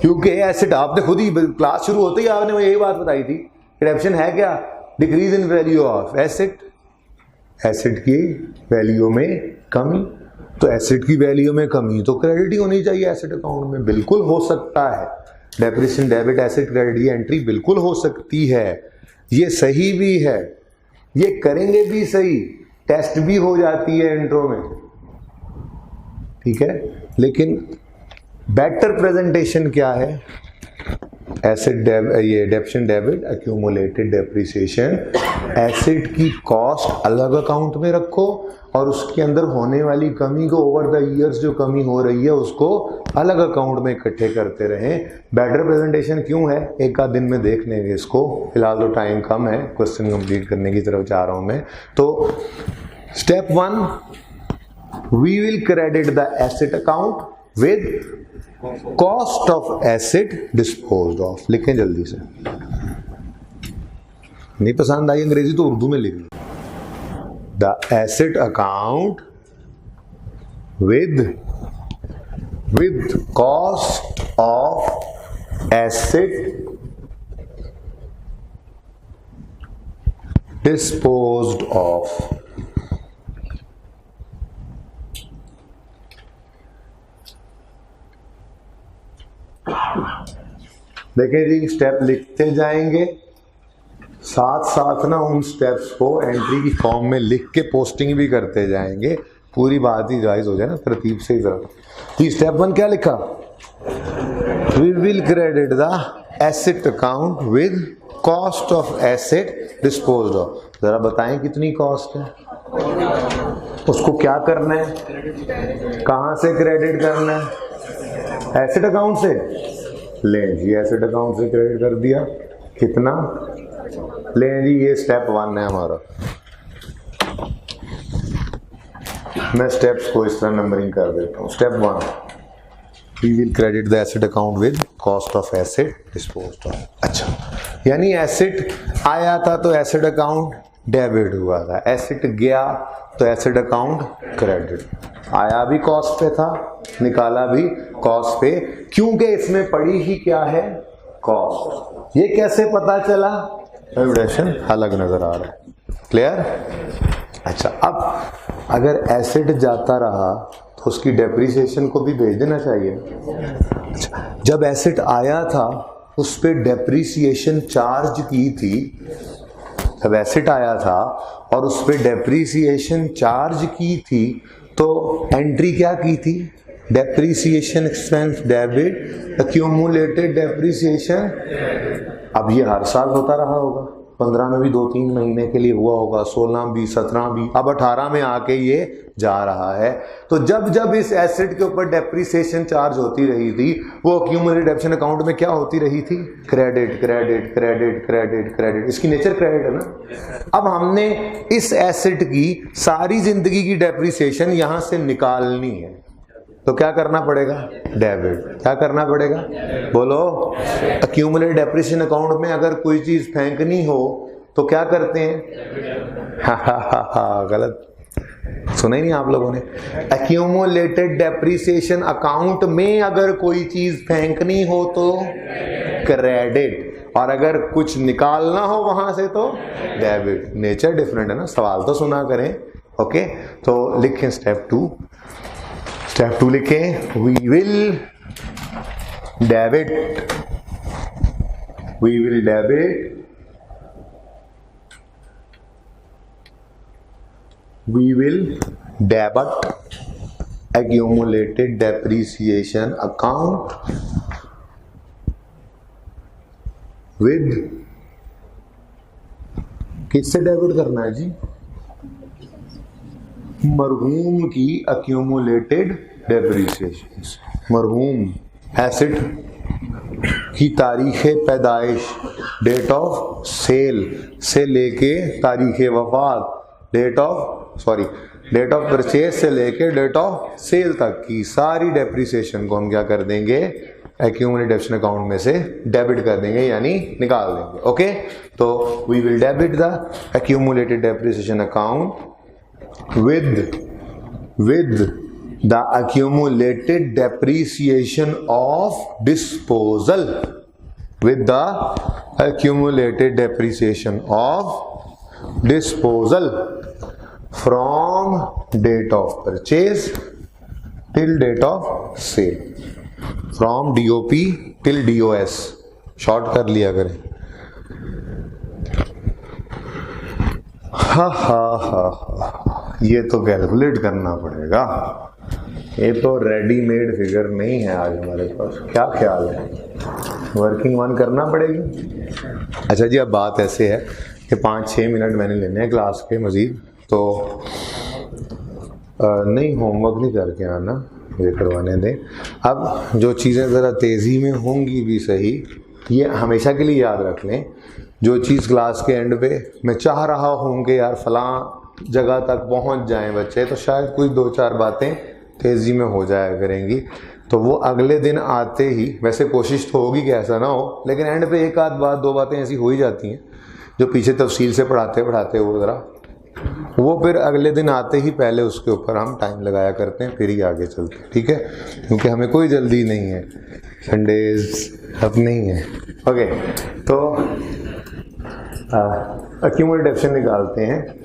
S1: क्योंकि एसेट आपने खुद ही क्लास शुरू होते ही आपने यही बात बताई थी, डेप्रिसिएशन है क्या? Decrease in value of asset, asset की वैल्यू में कमी। तो एसेट की वैल्यू में कमी तो क्रेडिट ही होनी चाहिए एसेट अकाउंट में। बिल्कुल हो सकता है, डेप्रिसिएशन डेबिट एसेट क्रेडिट ये एंट्री बिल्कुल हो सकती है, ये सही भी है, ये करेंगे भी सही, टेस्ट भी हो जाती है इंट्रो में। ठीक है, लेकिन बेटर प्रेजेंटेशन क्या है? एसेट ये depreciation debit accumulated depreciation, asset की कॉस्ट अलग अकाउंट में रखो और उसके अंदर होने वाली कमी को, ओवर द ईयर्स जो कमी हो रही है उसको अलग अकाउंट में इकट्ठे करते रहें। बेटर प्रेजेंटेशन क्यों है? एक आध दिन में देख लेंगे इसको, फिलहाल तो टाइम कम है, क्वेश्चन कंप्लीट करने की तरफ जा रहा हूं मैं। तो step 1, we will credit the asset account with cost of asset disposed of. लिखें जल्दी से, नहीं पसंद आई अंग्रेजी तो उर्दू में लिख लो। The asset account with cost of asset disposed of. देखिए जी, स्टेप लिखते जाएंगे, साथ साथ ना उन स्टेप्स को एंट्री की फॉर्म में लिख के पोस्टिंग भी करते जाएंगे, पूरी बात ही जायज हो जाए ना तरतीब से ही। तो स्टेप 1 क्या लिखा? We will credit the asset account with cost of asset disposed of. जरा बताएं कितनी कॉस्ट है, उसको क्या करना है, कहां से क्रेडिट करना है? एसेट अकाउंट से। लें जी, एसेट अकाउंट से क्रेडिट कर दिया, कितना? लें जी, ये स्टेप 1 है हमारा। मैं स्टेप्स को इस तरह नंबरिंग कर देता हूँ। Step 1, we will credit the asset account with cost of asset disposed of. अच्छा, यानी एसेट आया था तो एसेट अकाउंट डेबिट हुआ था, एसेट गया तो एसेट अकाउंट क्रेडिट। आया भी कॉस्ट पे था, निकाला भी कॉस्ट पे, क्योंकि इसमें पड़ी ही क्या है? कॉस्ट। ये कैसे पता चला? डेप्रिसिएशन अलग नजर आ रहा है। क्लियर? अच्छा, अब अगर एसेट जाता रहा तो उसकी डेप्रिसिएशन को भी भेज देना चाहिए। अच्छा, जब एसेट आया था उस पर डेप्रिसिएशन चार्ज की थी, जब एसेट आया था और उस पर डेप्रिसिएशन चार्ज की थी तो एंट्री क्या की थी? Depreciation expense debit accumulated depreciation. अब ये हर साल होता रहा होगा, 15 में भी 2-3 महीने के लिए हुआ होगा, 16 भी, 17 भी, अब 18 में आके ये जा रहा है। तो जब जब इस एसेट के ऊपर डेप्रिसिएशन चार्ज होती रही थी, वो एक्यूमुलेटेड डेप्रिसिएशन अकाउंट में क्या होती रही थी? Credit credit credit credit credit. इसकी नेचर क्रेडिट है ना। अब हमने इस एसेट की सारी जिंदगी की डेप्रिसिएशन यहां से निकालनी है। तो क्या करना पड़ेगा? डेबिट। क्या करना पड़ेगा? बोलो। एक्यूमुलेटेड डेप्रिसिएशन अकाउंट में अगर कोई चीज फेंकनी हो तो क्या करते हैं? हा गलत सुना ही नहीं आप लोगों ने। एक्यूमुलेटेड डेप्रिसिएशन अकाउंट में अगर कोई चीज फेंकनी हो तो क्रेडिट, और अगर कुछ निकालना हो वहां से तो डेबिट। नेचर डिफरेंट है ना, सवाल तो सुना करें। ओके, तो लिखें स्टेप 2। स्टेप 2 लिखें, we will debit, we will debit, we will debit accumulated depreciation account with, किससे डेबिट करना है जी? मरहूम की accumulated depreciation, मरहूम एसेट की तारीख पैदाइश, डेट ऑफ सेल से लेके तारीख वफात, डेट ऑफ परचेज से लेके डेट ऑफ सेल तक की सारी डेप्रिसिएशन को हम क्या कर देंगे? एक्यूमुलेटेड डेप्रिसिएशन अकाउंट में से डेबिट कर देंगे, यानी निकाल देंगे। ओके, तो we will debit the accumulated depreciation account with the accumulated depreciation of disposal, with the accumulated depreciation of disposal from date of purchase till date of sale, from DOP till DOS, short कर लिया करें। हा, ये तो calculate करना पड़ेगा, ये तो रेडीमेड फिगर नहीं है आज हमारे पास। क्या ख्याल है? वर्किंग वन करना पड़ेगी। अच्छा जी, अब बात ऐसे है कि 5-6 मिनट मैंने लेने हैं क्लास के मज़ीद, तो नहीं होमवर्क नहीं करके आना, ये करवाने दें। अब जो चीज़ें ज़रा तेज़ी में होंगी भी सही, ये हमेशा के लिए याद रख लें। जो चीज़ क्लास के एंड पे मैं चाह रहा हूँ कि यार फ़लाँ जगह तक पहुँच जाएं बच्चे, तो शायद कुछ 2-4 बातें तेज़ी में हो जाया करेंगी, तो वो अगले दिन आते ही, वैसे कोशिश तो होगी कि ऐसा ना हो, लेकिन एंड पे एक आध बात 2 बातें ऐसी हो ही जाती हैं जो पीछे तफसील से पढ़ाते वो ज़रा, वो फिर अगले दिन आते ही पहले उसके ऊपर हम टाइम लगाया करते हैं, फिर ही आगे चलते हैं। ठीक है, क्योंकि हमें कोई जल्दी नहीं है, संडेज अब नहीं है। ओके, तो एक्यूमुलेटेड डेप्रिसिएशन निकालते हैं।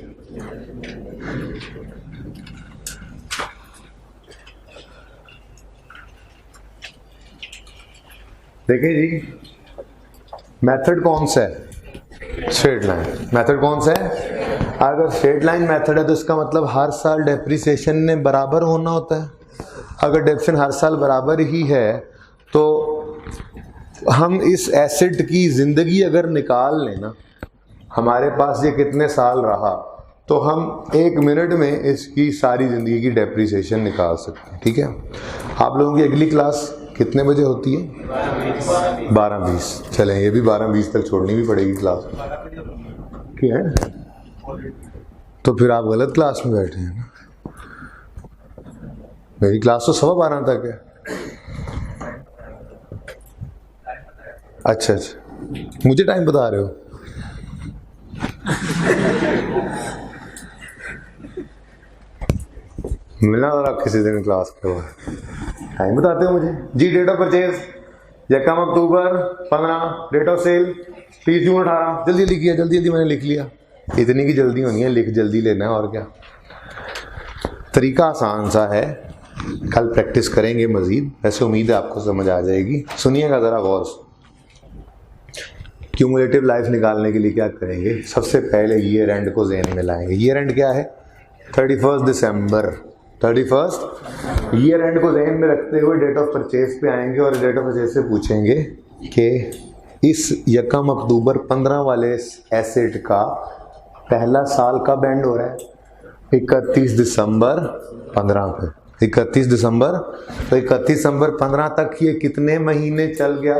S1: देखिए जी, मेथड कौन सा है? स्ट्रेट लाइन मेथड कौन सा है? अगर स्ट्रेट लाइन मेथड है तो इसका मतलब हर साल डेप्रिसिएशन ने बराबर होना होता है। अगर डेप्रिसिएशन हर साल बराबर ही है तो हम इस एसेट की ज़िंदगी अगर निकाल लें ना, हमारे पास ये कितने साल रहा, तो हम 1 मिनट में इसकी सारी ज़िंदगी की डेप्रिसिएशन निकाल सकते हैं। ठीक है, आप लोगों की अगली क्लास कितने बजे होती है? 12:20। चलें, ये भी 12:20 तक छोड़नी भी पड़ेगी क्लास की है, तो फिर आप गलत क्लास में बैठे हैं ना। मेरी क्लास तो 12:15 तक है। अच्छा, मुझे टाइम बता रहे हो? मिलना जरा किसी दिन क्लास के बाद, टाइम बताते हो मुझे जी। Date of purchase 1 October 15, date of sale 30 June 18। जल्दी लिखिए, जल्दी मैंने लिख लिया। इतनी की जल्दी होनी है, लिख जल्दी लेना है, और क्या। तरीका आसान सा है, कल प्रैक्टिस करेंगे मज़ीद, वैसे उम्मीद है आपको समझ आ जाएगी। सुनिएगा ज़रा गौर से। क्यूमुलेटिव लाइफ निकालने के लिए क्या करेंगे? सबसे पहले ईयर एंड को ज़हन में लाएंगे। ईयर एंड क्या है? 31 दिसंबर। 31 ईयर एंड को ज़हन में रखते हुए डेट ऑफ परचेज पे आएंगे और डेट ऑफ परचेज से पूछेंगे कि इस 1 अक्टूबर 15 वाले एसेट का पहला साल कब एंड हो रहा है? 31 दिसंबर 15 पे। 31 दिसंबर, तो 31 दिसंबर 15 तक ये कितने महीने चल गया?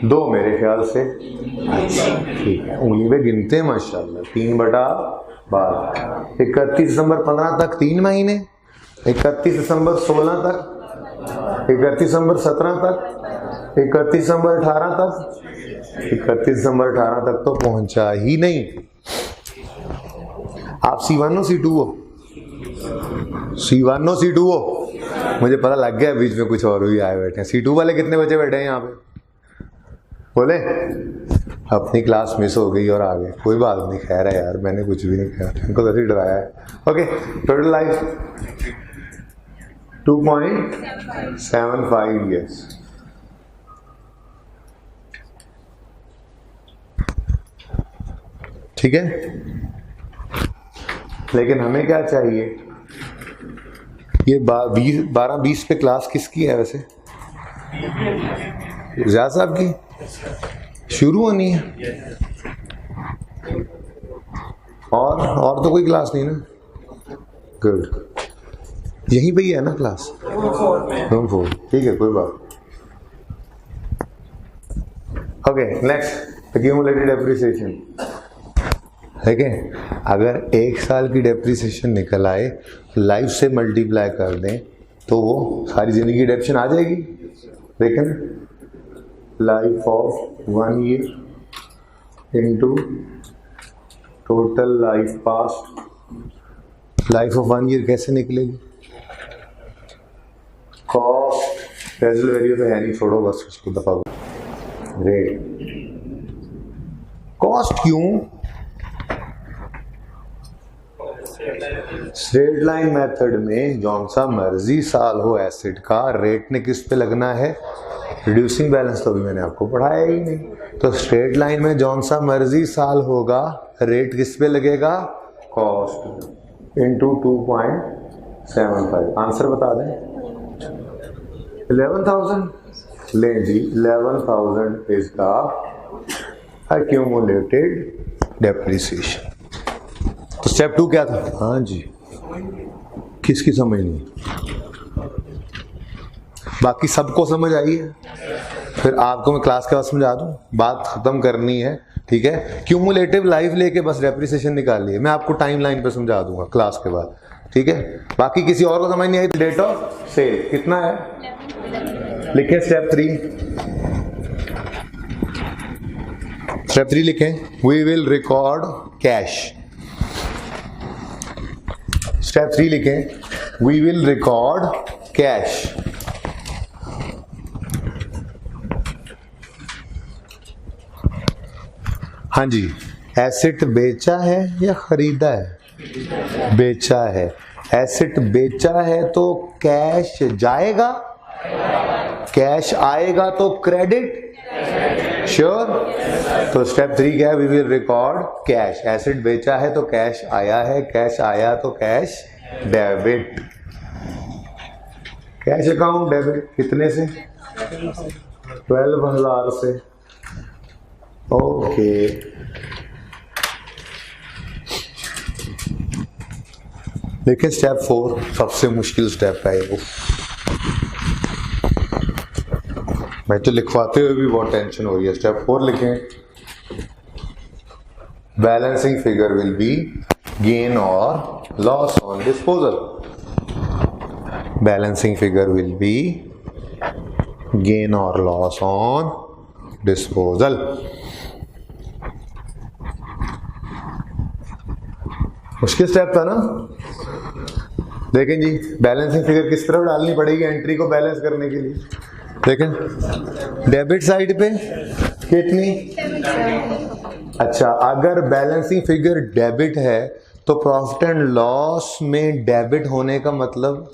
S1: 2 मेरे ख्याल से। अच्छा ठीक है, उंगली पे गिनते हैं माशाल्लाह। 3/12। 31 दिसंबर 15 तक 3 महीने, 31 दिसंबर 16 तक, 31 दिसंबर 17 तक, 31 दिसंबर 18 तक, 31 दिसंबर 18 तक तो पहुंचा ही नहीं। आप C1 हो C2 हो? C1 हो C2 हो? मुझे पता लग गया बीच में कुछ और भी आए बैठे हैं। C2 वाले कितने बजे बैठे हैं यहाँ पे? बोले अपनी क्लास मिस हो गई और आ गए, कोई बात नहीं, खैर है यार, मैंने कुछ भी नहीं कहा, उनको वैसे ही डराया है। Okay, total life 2.75 years. ठीक है, लेकिन हमें क्या चाहिए? ये 12-20 पे क्लास किसकी है वैसे? इजाज साहब की शुरू होनी है, और तो कोई क्लास नहीं ना? गुड, यहीं पे ही है ना क्लास? रूम 4, ठीक है, कोई बात। Okay, next accumulated depreciation. ठीक है, अगर 1 साल की डेप्रिसिएशन निकल आए, लाइफ से मल्टीप्लाई कर दें तो वो सारी जिंदगी डेप्रिसिएशन आ जाएगी। लेकिन life of 1 year into total life past, life of 1 year कैसे निकलेगी? कॉस्ट रेजुअल वैल्यू तो है नहीं, छोड़ो बस उसको दफा। रेट कॉस्ट क्यों? स्ट्रेट लाइन मेथड में जौन सा मर्जी साल हो एसिड का, रेट ने किस पे लगना है? Reducing balance. तो अभी मैंने आपको पढ़ाया ही नहीं। तो स्ट्रेट लाइन में जौन सा मर्जी साल होगा, रेट किस पे लगेगा? Cost into 2.75। आंसर बता दें, 11,000। ले जी, 11,000 इज द accumulated depreciation। तो स्टेप 2 क्या था? हाँ जी, किसकी समझ नहीं? बाकी सबको समझ आई है? फिर आपको मैं क्लास के बाद समझा दूं, बात खत्म करनी है। ठीक है, क्यूमुलेटिव लाइफ लेके बस डेप्रिसिएशन निकालिए, मैं आपको टाइम लाइन पे समझा दूंगा क्लास के बाद। ठीक है, बाकी किसी और को समझ नहीं आई तो डेट ऑफ सेल कितना है लिखे। स्टेप 3, स्टेप 3 लिखें, we will record cash. Step 3 लिखें, वी विल रिकॉर्ड कैश। हाँ जी, एसेट बेचा है या खरीदा है? बेचा है। एसेट बेचा है तो कैश जाएगा, कैश आएगा तो क्रेडिट। श्योर? तो स्टेप 3 क्या है? We will record cash. Asset बेचा है तो कैश आया है, कैश आया तो cash debit. Cash account debit कितने से? 12,000 से। ओके, देखिए स्टेप 4 सबसे मुश्किल स्टेप है ये। मैं तो लिखवाते हुए भी बहुत टेंशन हो रही है। स्टेप 4 लिखें, balancing figure will be gain और loss on disposal. Balancing figure will be gain और लॉस ऑन डिस्पोजल। मुश्किल स्टेप था ना? देखें जी, बैलेंसिंग फिगर किस तरफ डालनी पड़ेगी एंट्री को बैलेंस करने के लिए? देखें, डेबिट साइड पे कितनी? अच्छा, अगर बैलेंसिंग फिगर डेबिट है तो प्रॉफिट एंड लॉस में डेबिट होने का मतलब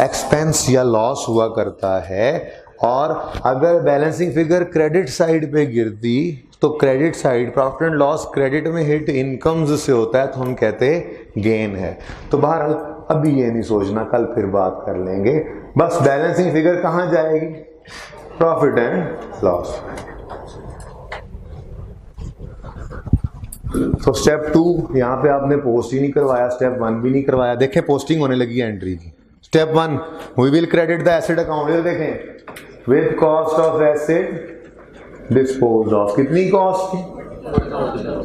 S1: एक्सपेंस या लॉस हुआ करता है। और अगर बैलेंसिंग फिगर क्रेडिट साइड पे गिरती तो credit side, profit and loss credit में हिट इनकम्स से होता है तो हम कहते हैं गेन है। तो बहरहाल अभी ये नहीं सोचना, कल फिर बात कर लेंगे। बस बैलेंसिंग फिगर कहां जाएगी? Profit and loss. तो स्टेप 2 यहां पे आपने पोस्ट ही नहीं करवाया, स्टेप 1 भी नहीं करवाया। देखें पोस्टिंग होने लगी है एंट्री की। Step 1, we will credit the asset account. देखें, with cost of asset dispose of. कितनी कॉस्ट थी?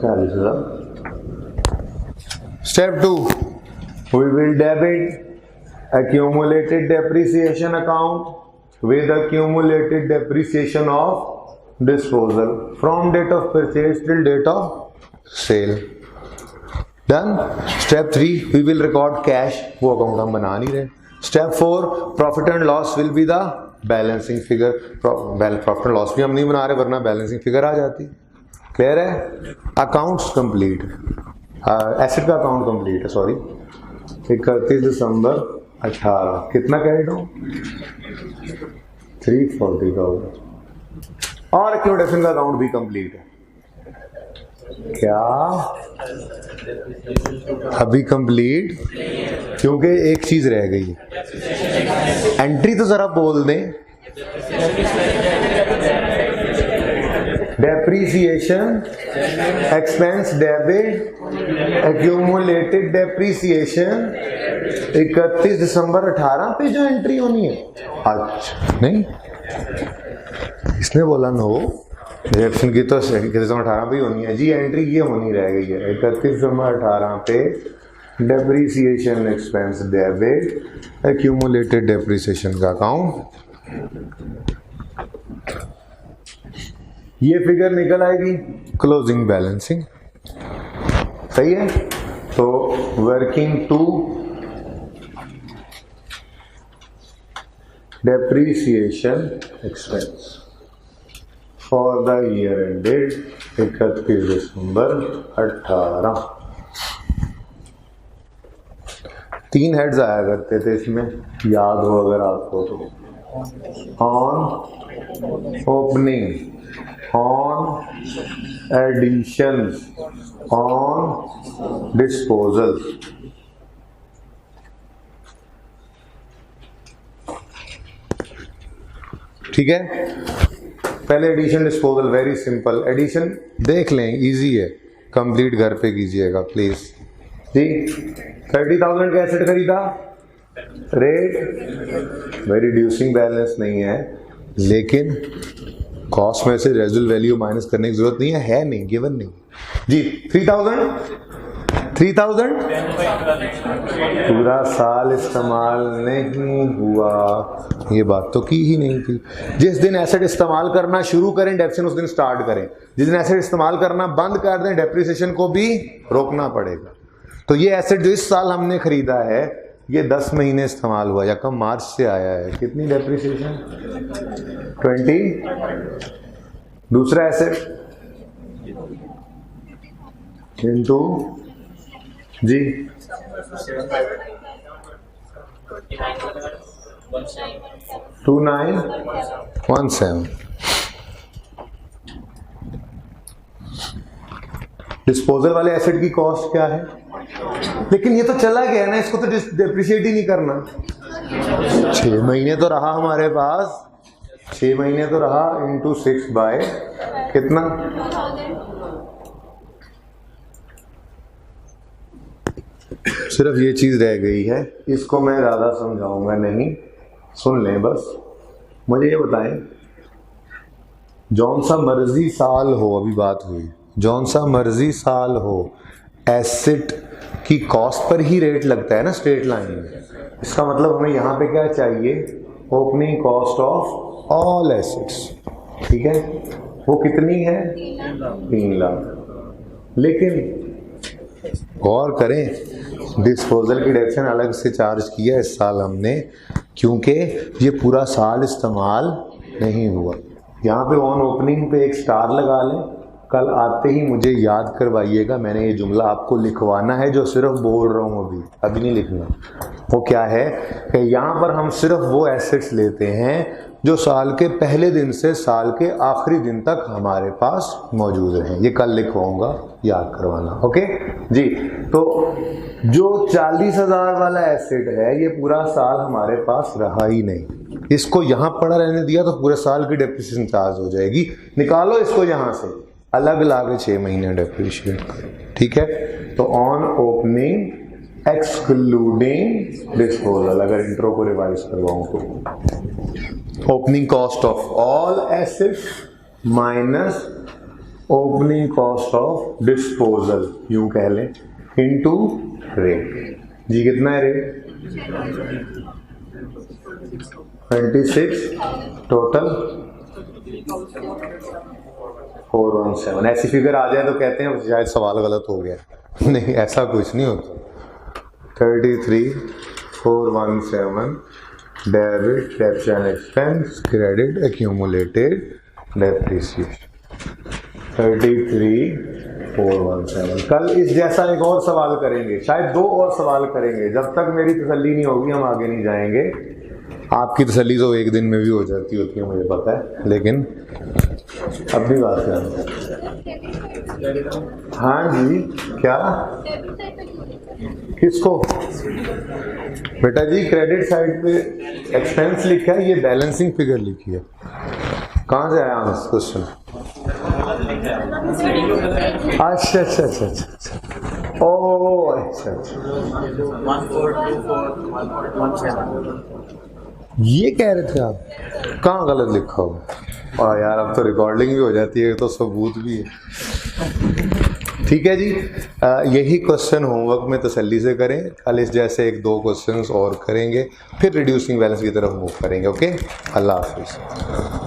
S1: 40,000। Step 2, we will debit accumulated depreciation account with accumulated depreciation of disposal from date of purchase till date of sale. Done. Step 3 we will record cash, वो account हम बना नहीं रहे. Step 4 profit and loss will be the balancing figure. Profit and loss भी हम नहीं बना रहे वरना balancing figure आ जाती. क्लियर है? अकाउंट्स कंप्लीट, एसेट का अकाउंट कंप्लीट है. सॉरी 31 दिसंबर 18 कितना क्रेडिट हो 340,000 और एक्यूमुलेशन का अकाउंट भी कंप्लीट है. क्या अभी कंप्लीट? क्योंकि एक चीज रह गई है. एंट्री तो जरा बोल दें. Depreciation expense debit accumulated depreciation 31 दिसंबर 18 पे जो एंट्री होनी है. अच्छा नहीं, इसने बोला नो डिडक्शन की तो 31 दिसंबर 18 पे ही होनी है जी. एंट्री ये होनी रह गई है 31 दिसंबर 18 पे depreciation expense debit accumulated depreciation का अकाउंट. ये फिगर निकल आएगी क्लोजिंग बैलेंसिंग. सही है. तो working to depreciation expense for the year ended 31 December 18. 3 heads आया करते थे इसमें, याद हो अगर आपको तो. On opening, on additions, on disposal. ठीक है. पहले addition disposal, very simple. Addition देख लें, इजी है, कंप्लीट घर पे कीजिएगा प्लीज जी. 30,000 का एसेट खरीदा, रेट भाई रिड्यूसिंग बैलेंस नहीं है, लेकिन कॉस्ट में से रेजिडुअल वैल्यू माइनस करने की जरूरत नहीं है नहीं, गिवन नहीं जी. 3,000 पूरा साल इस्तेमाल नहीं हुआ, ये बात तो की ही नहीं थी. जिस दिन एसेट इस्तेमाल करना शुरू करें डेप्रिसिएशन उस दिन स्टार्ट करें. जिस दिन एसेट इस्तेमाल करना बंद कर दें डेप्रिसिएशन को भी रोकना पड़ेगा. तो ये एसेट जो इस साल हमने खरीदा है ये 10 महीने इस्तेमाल हुआ या कम मार्च से आया है. कितनी डेप्रिसिएशन 20. दूसरा एसेट इनटू जी 2917. डिस्पोजल वाले एसेट की कॉस्ट क्या है? लेकिन ये तो चला गया ना, इसको तो डेप्रिशिएट ही नहीं करना. 6 महीने तो रहा हमारे पास, 6 महीने तो रहा इंटू 6 बाय कितना? सिर्फ ये चीज रह गई है, इसको मैं ज्यादा समझाऊंगा नहीं, सुन लें बस. मुझे ये बताएं, जौन सा मर्जी साल हो, अभी बात हुई, जौन सा मर्जी साल हो, एसेट की कॉस्ट पर ही रेट लगता है ना स्ट्रेट लाइन में. इसका मतलब हमें यहाँ पे क्या चाहिए? Opening cost of all assets. ठीक है, वो कितनी है? 3 लाख. लेकिन गौर करें, डिस्पोजल की डिडक्शन अलग से चार्ज किया इस साल हमने, क्योंकि ये पूरा साल इस्तेमाल नहीं हुआ. यहाँ पे ऑन ओपनिंग पे एक स्टार लगा लें. कल आते ही मुझे याद करवाइएगा, मैंने ये जुमला आपको लिखवाना है जो सिर्फ बोल रहा हूँ, अभी नहीं लिखना. वो क्या है कि यहाँ पर हम सिर्फ वो एसेट्स लेते हैं जो साल के पहले दिन से साल के आखिरी दिन तक हमारे पास मौजूद रहें. ये कल लिखवाऊंगा, याद करवाना. ओके जी. तो जो 40,000 वाला एसेट है ये पूरा साल हमारे पास रहा ही नहीं, इसको यहाँ पड़ा रहने दिया तो पूरे साल की डेप्रिसिएशन चार्ज हो जाएगी. निकालो इसको यहाँ से, अलग लागे 6 महीने डेप्रिशिएट. ठीक है. तो ऑन ओपनिंग एक्सक्लूडिंग डिस्पोजल, अगर इंट्रो को रिवाइज करवाऊं तो opening cost of all assets minus opening cost of disposal, यूं कह लें, इनटू रेट. जी कितना है रेट? 26 टोटल 417। ऐसी फिगर आ जाए तो कहते हैं शायद सवाल गलत हो गया। नहीं, ऐसा कुछ नहीं होता। 33,417 debit capital expense credit accumulated depreciation 33,417। कल इस जैसा एक और सवाल करेंगे, शायद 2 और सवाल करेंगे। जब तक मेरी तसल्ली नहीं होगी हम आगे नहीं जाएंगे। आपकी तसल्ली तो एक दिन में भी हो जाती होती है, मुझे पता है, लेकिन अपनी बात करें। हाँ जी, क्या किसको? बेटा जी क्रेडिट साइड पे एक्सपेंस लिखा है, ये बैलेंसिंग फिगर लिखी है। कहाँ से आया क्वेश्चन? अच्छा अच्छा अच्छा अच्छा, ओ अच्छा अच्छा,
S2: 1424
S1: ये कह रहे थे आप? कहाँ गलत लिखा हो? और यार अब तो रिकॉर्डिंग भी हो जाती है, तो सबूत भी है। ठीक है जी, यही क्वेश्चन होमवर्क में तसल्ली से करें। कल इस जैसे 1-2 क्वेश्चंस और करेंगे, फिर रिड्यूसिंग बैलेंस की तरफ मूव करेंगे। ओके, अल्लाह हाफिज़।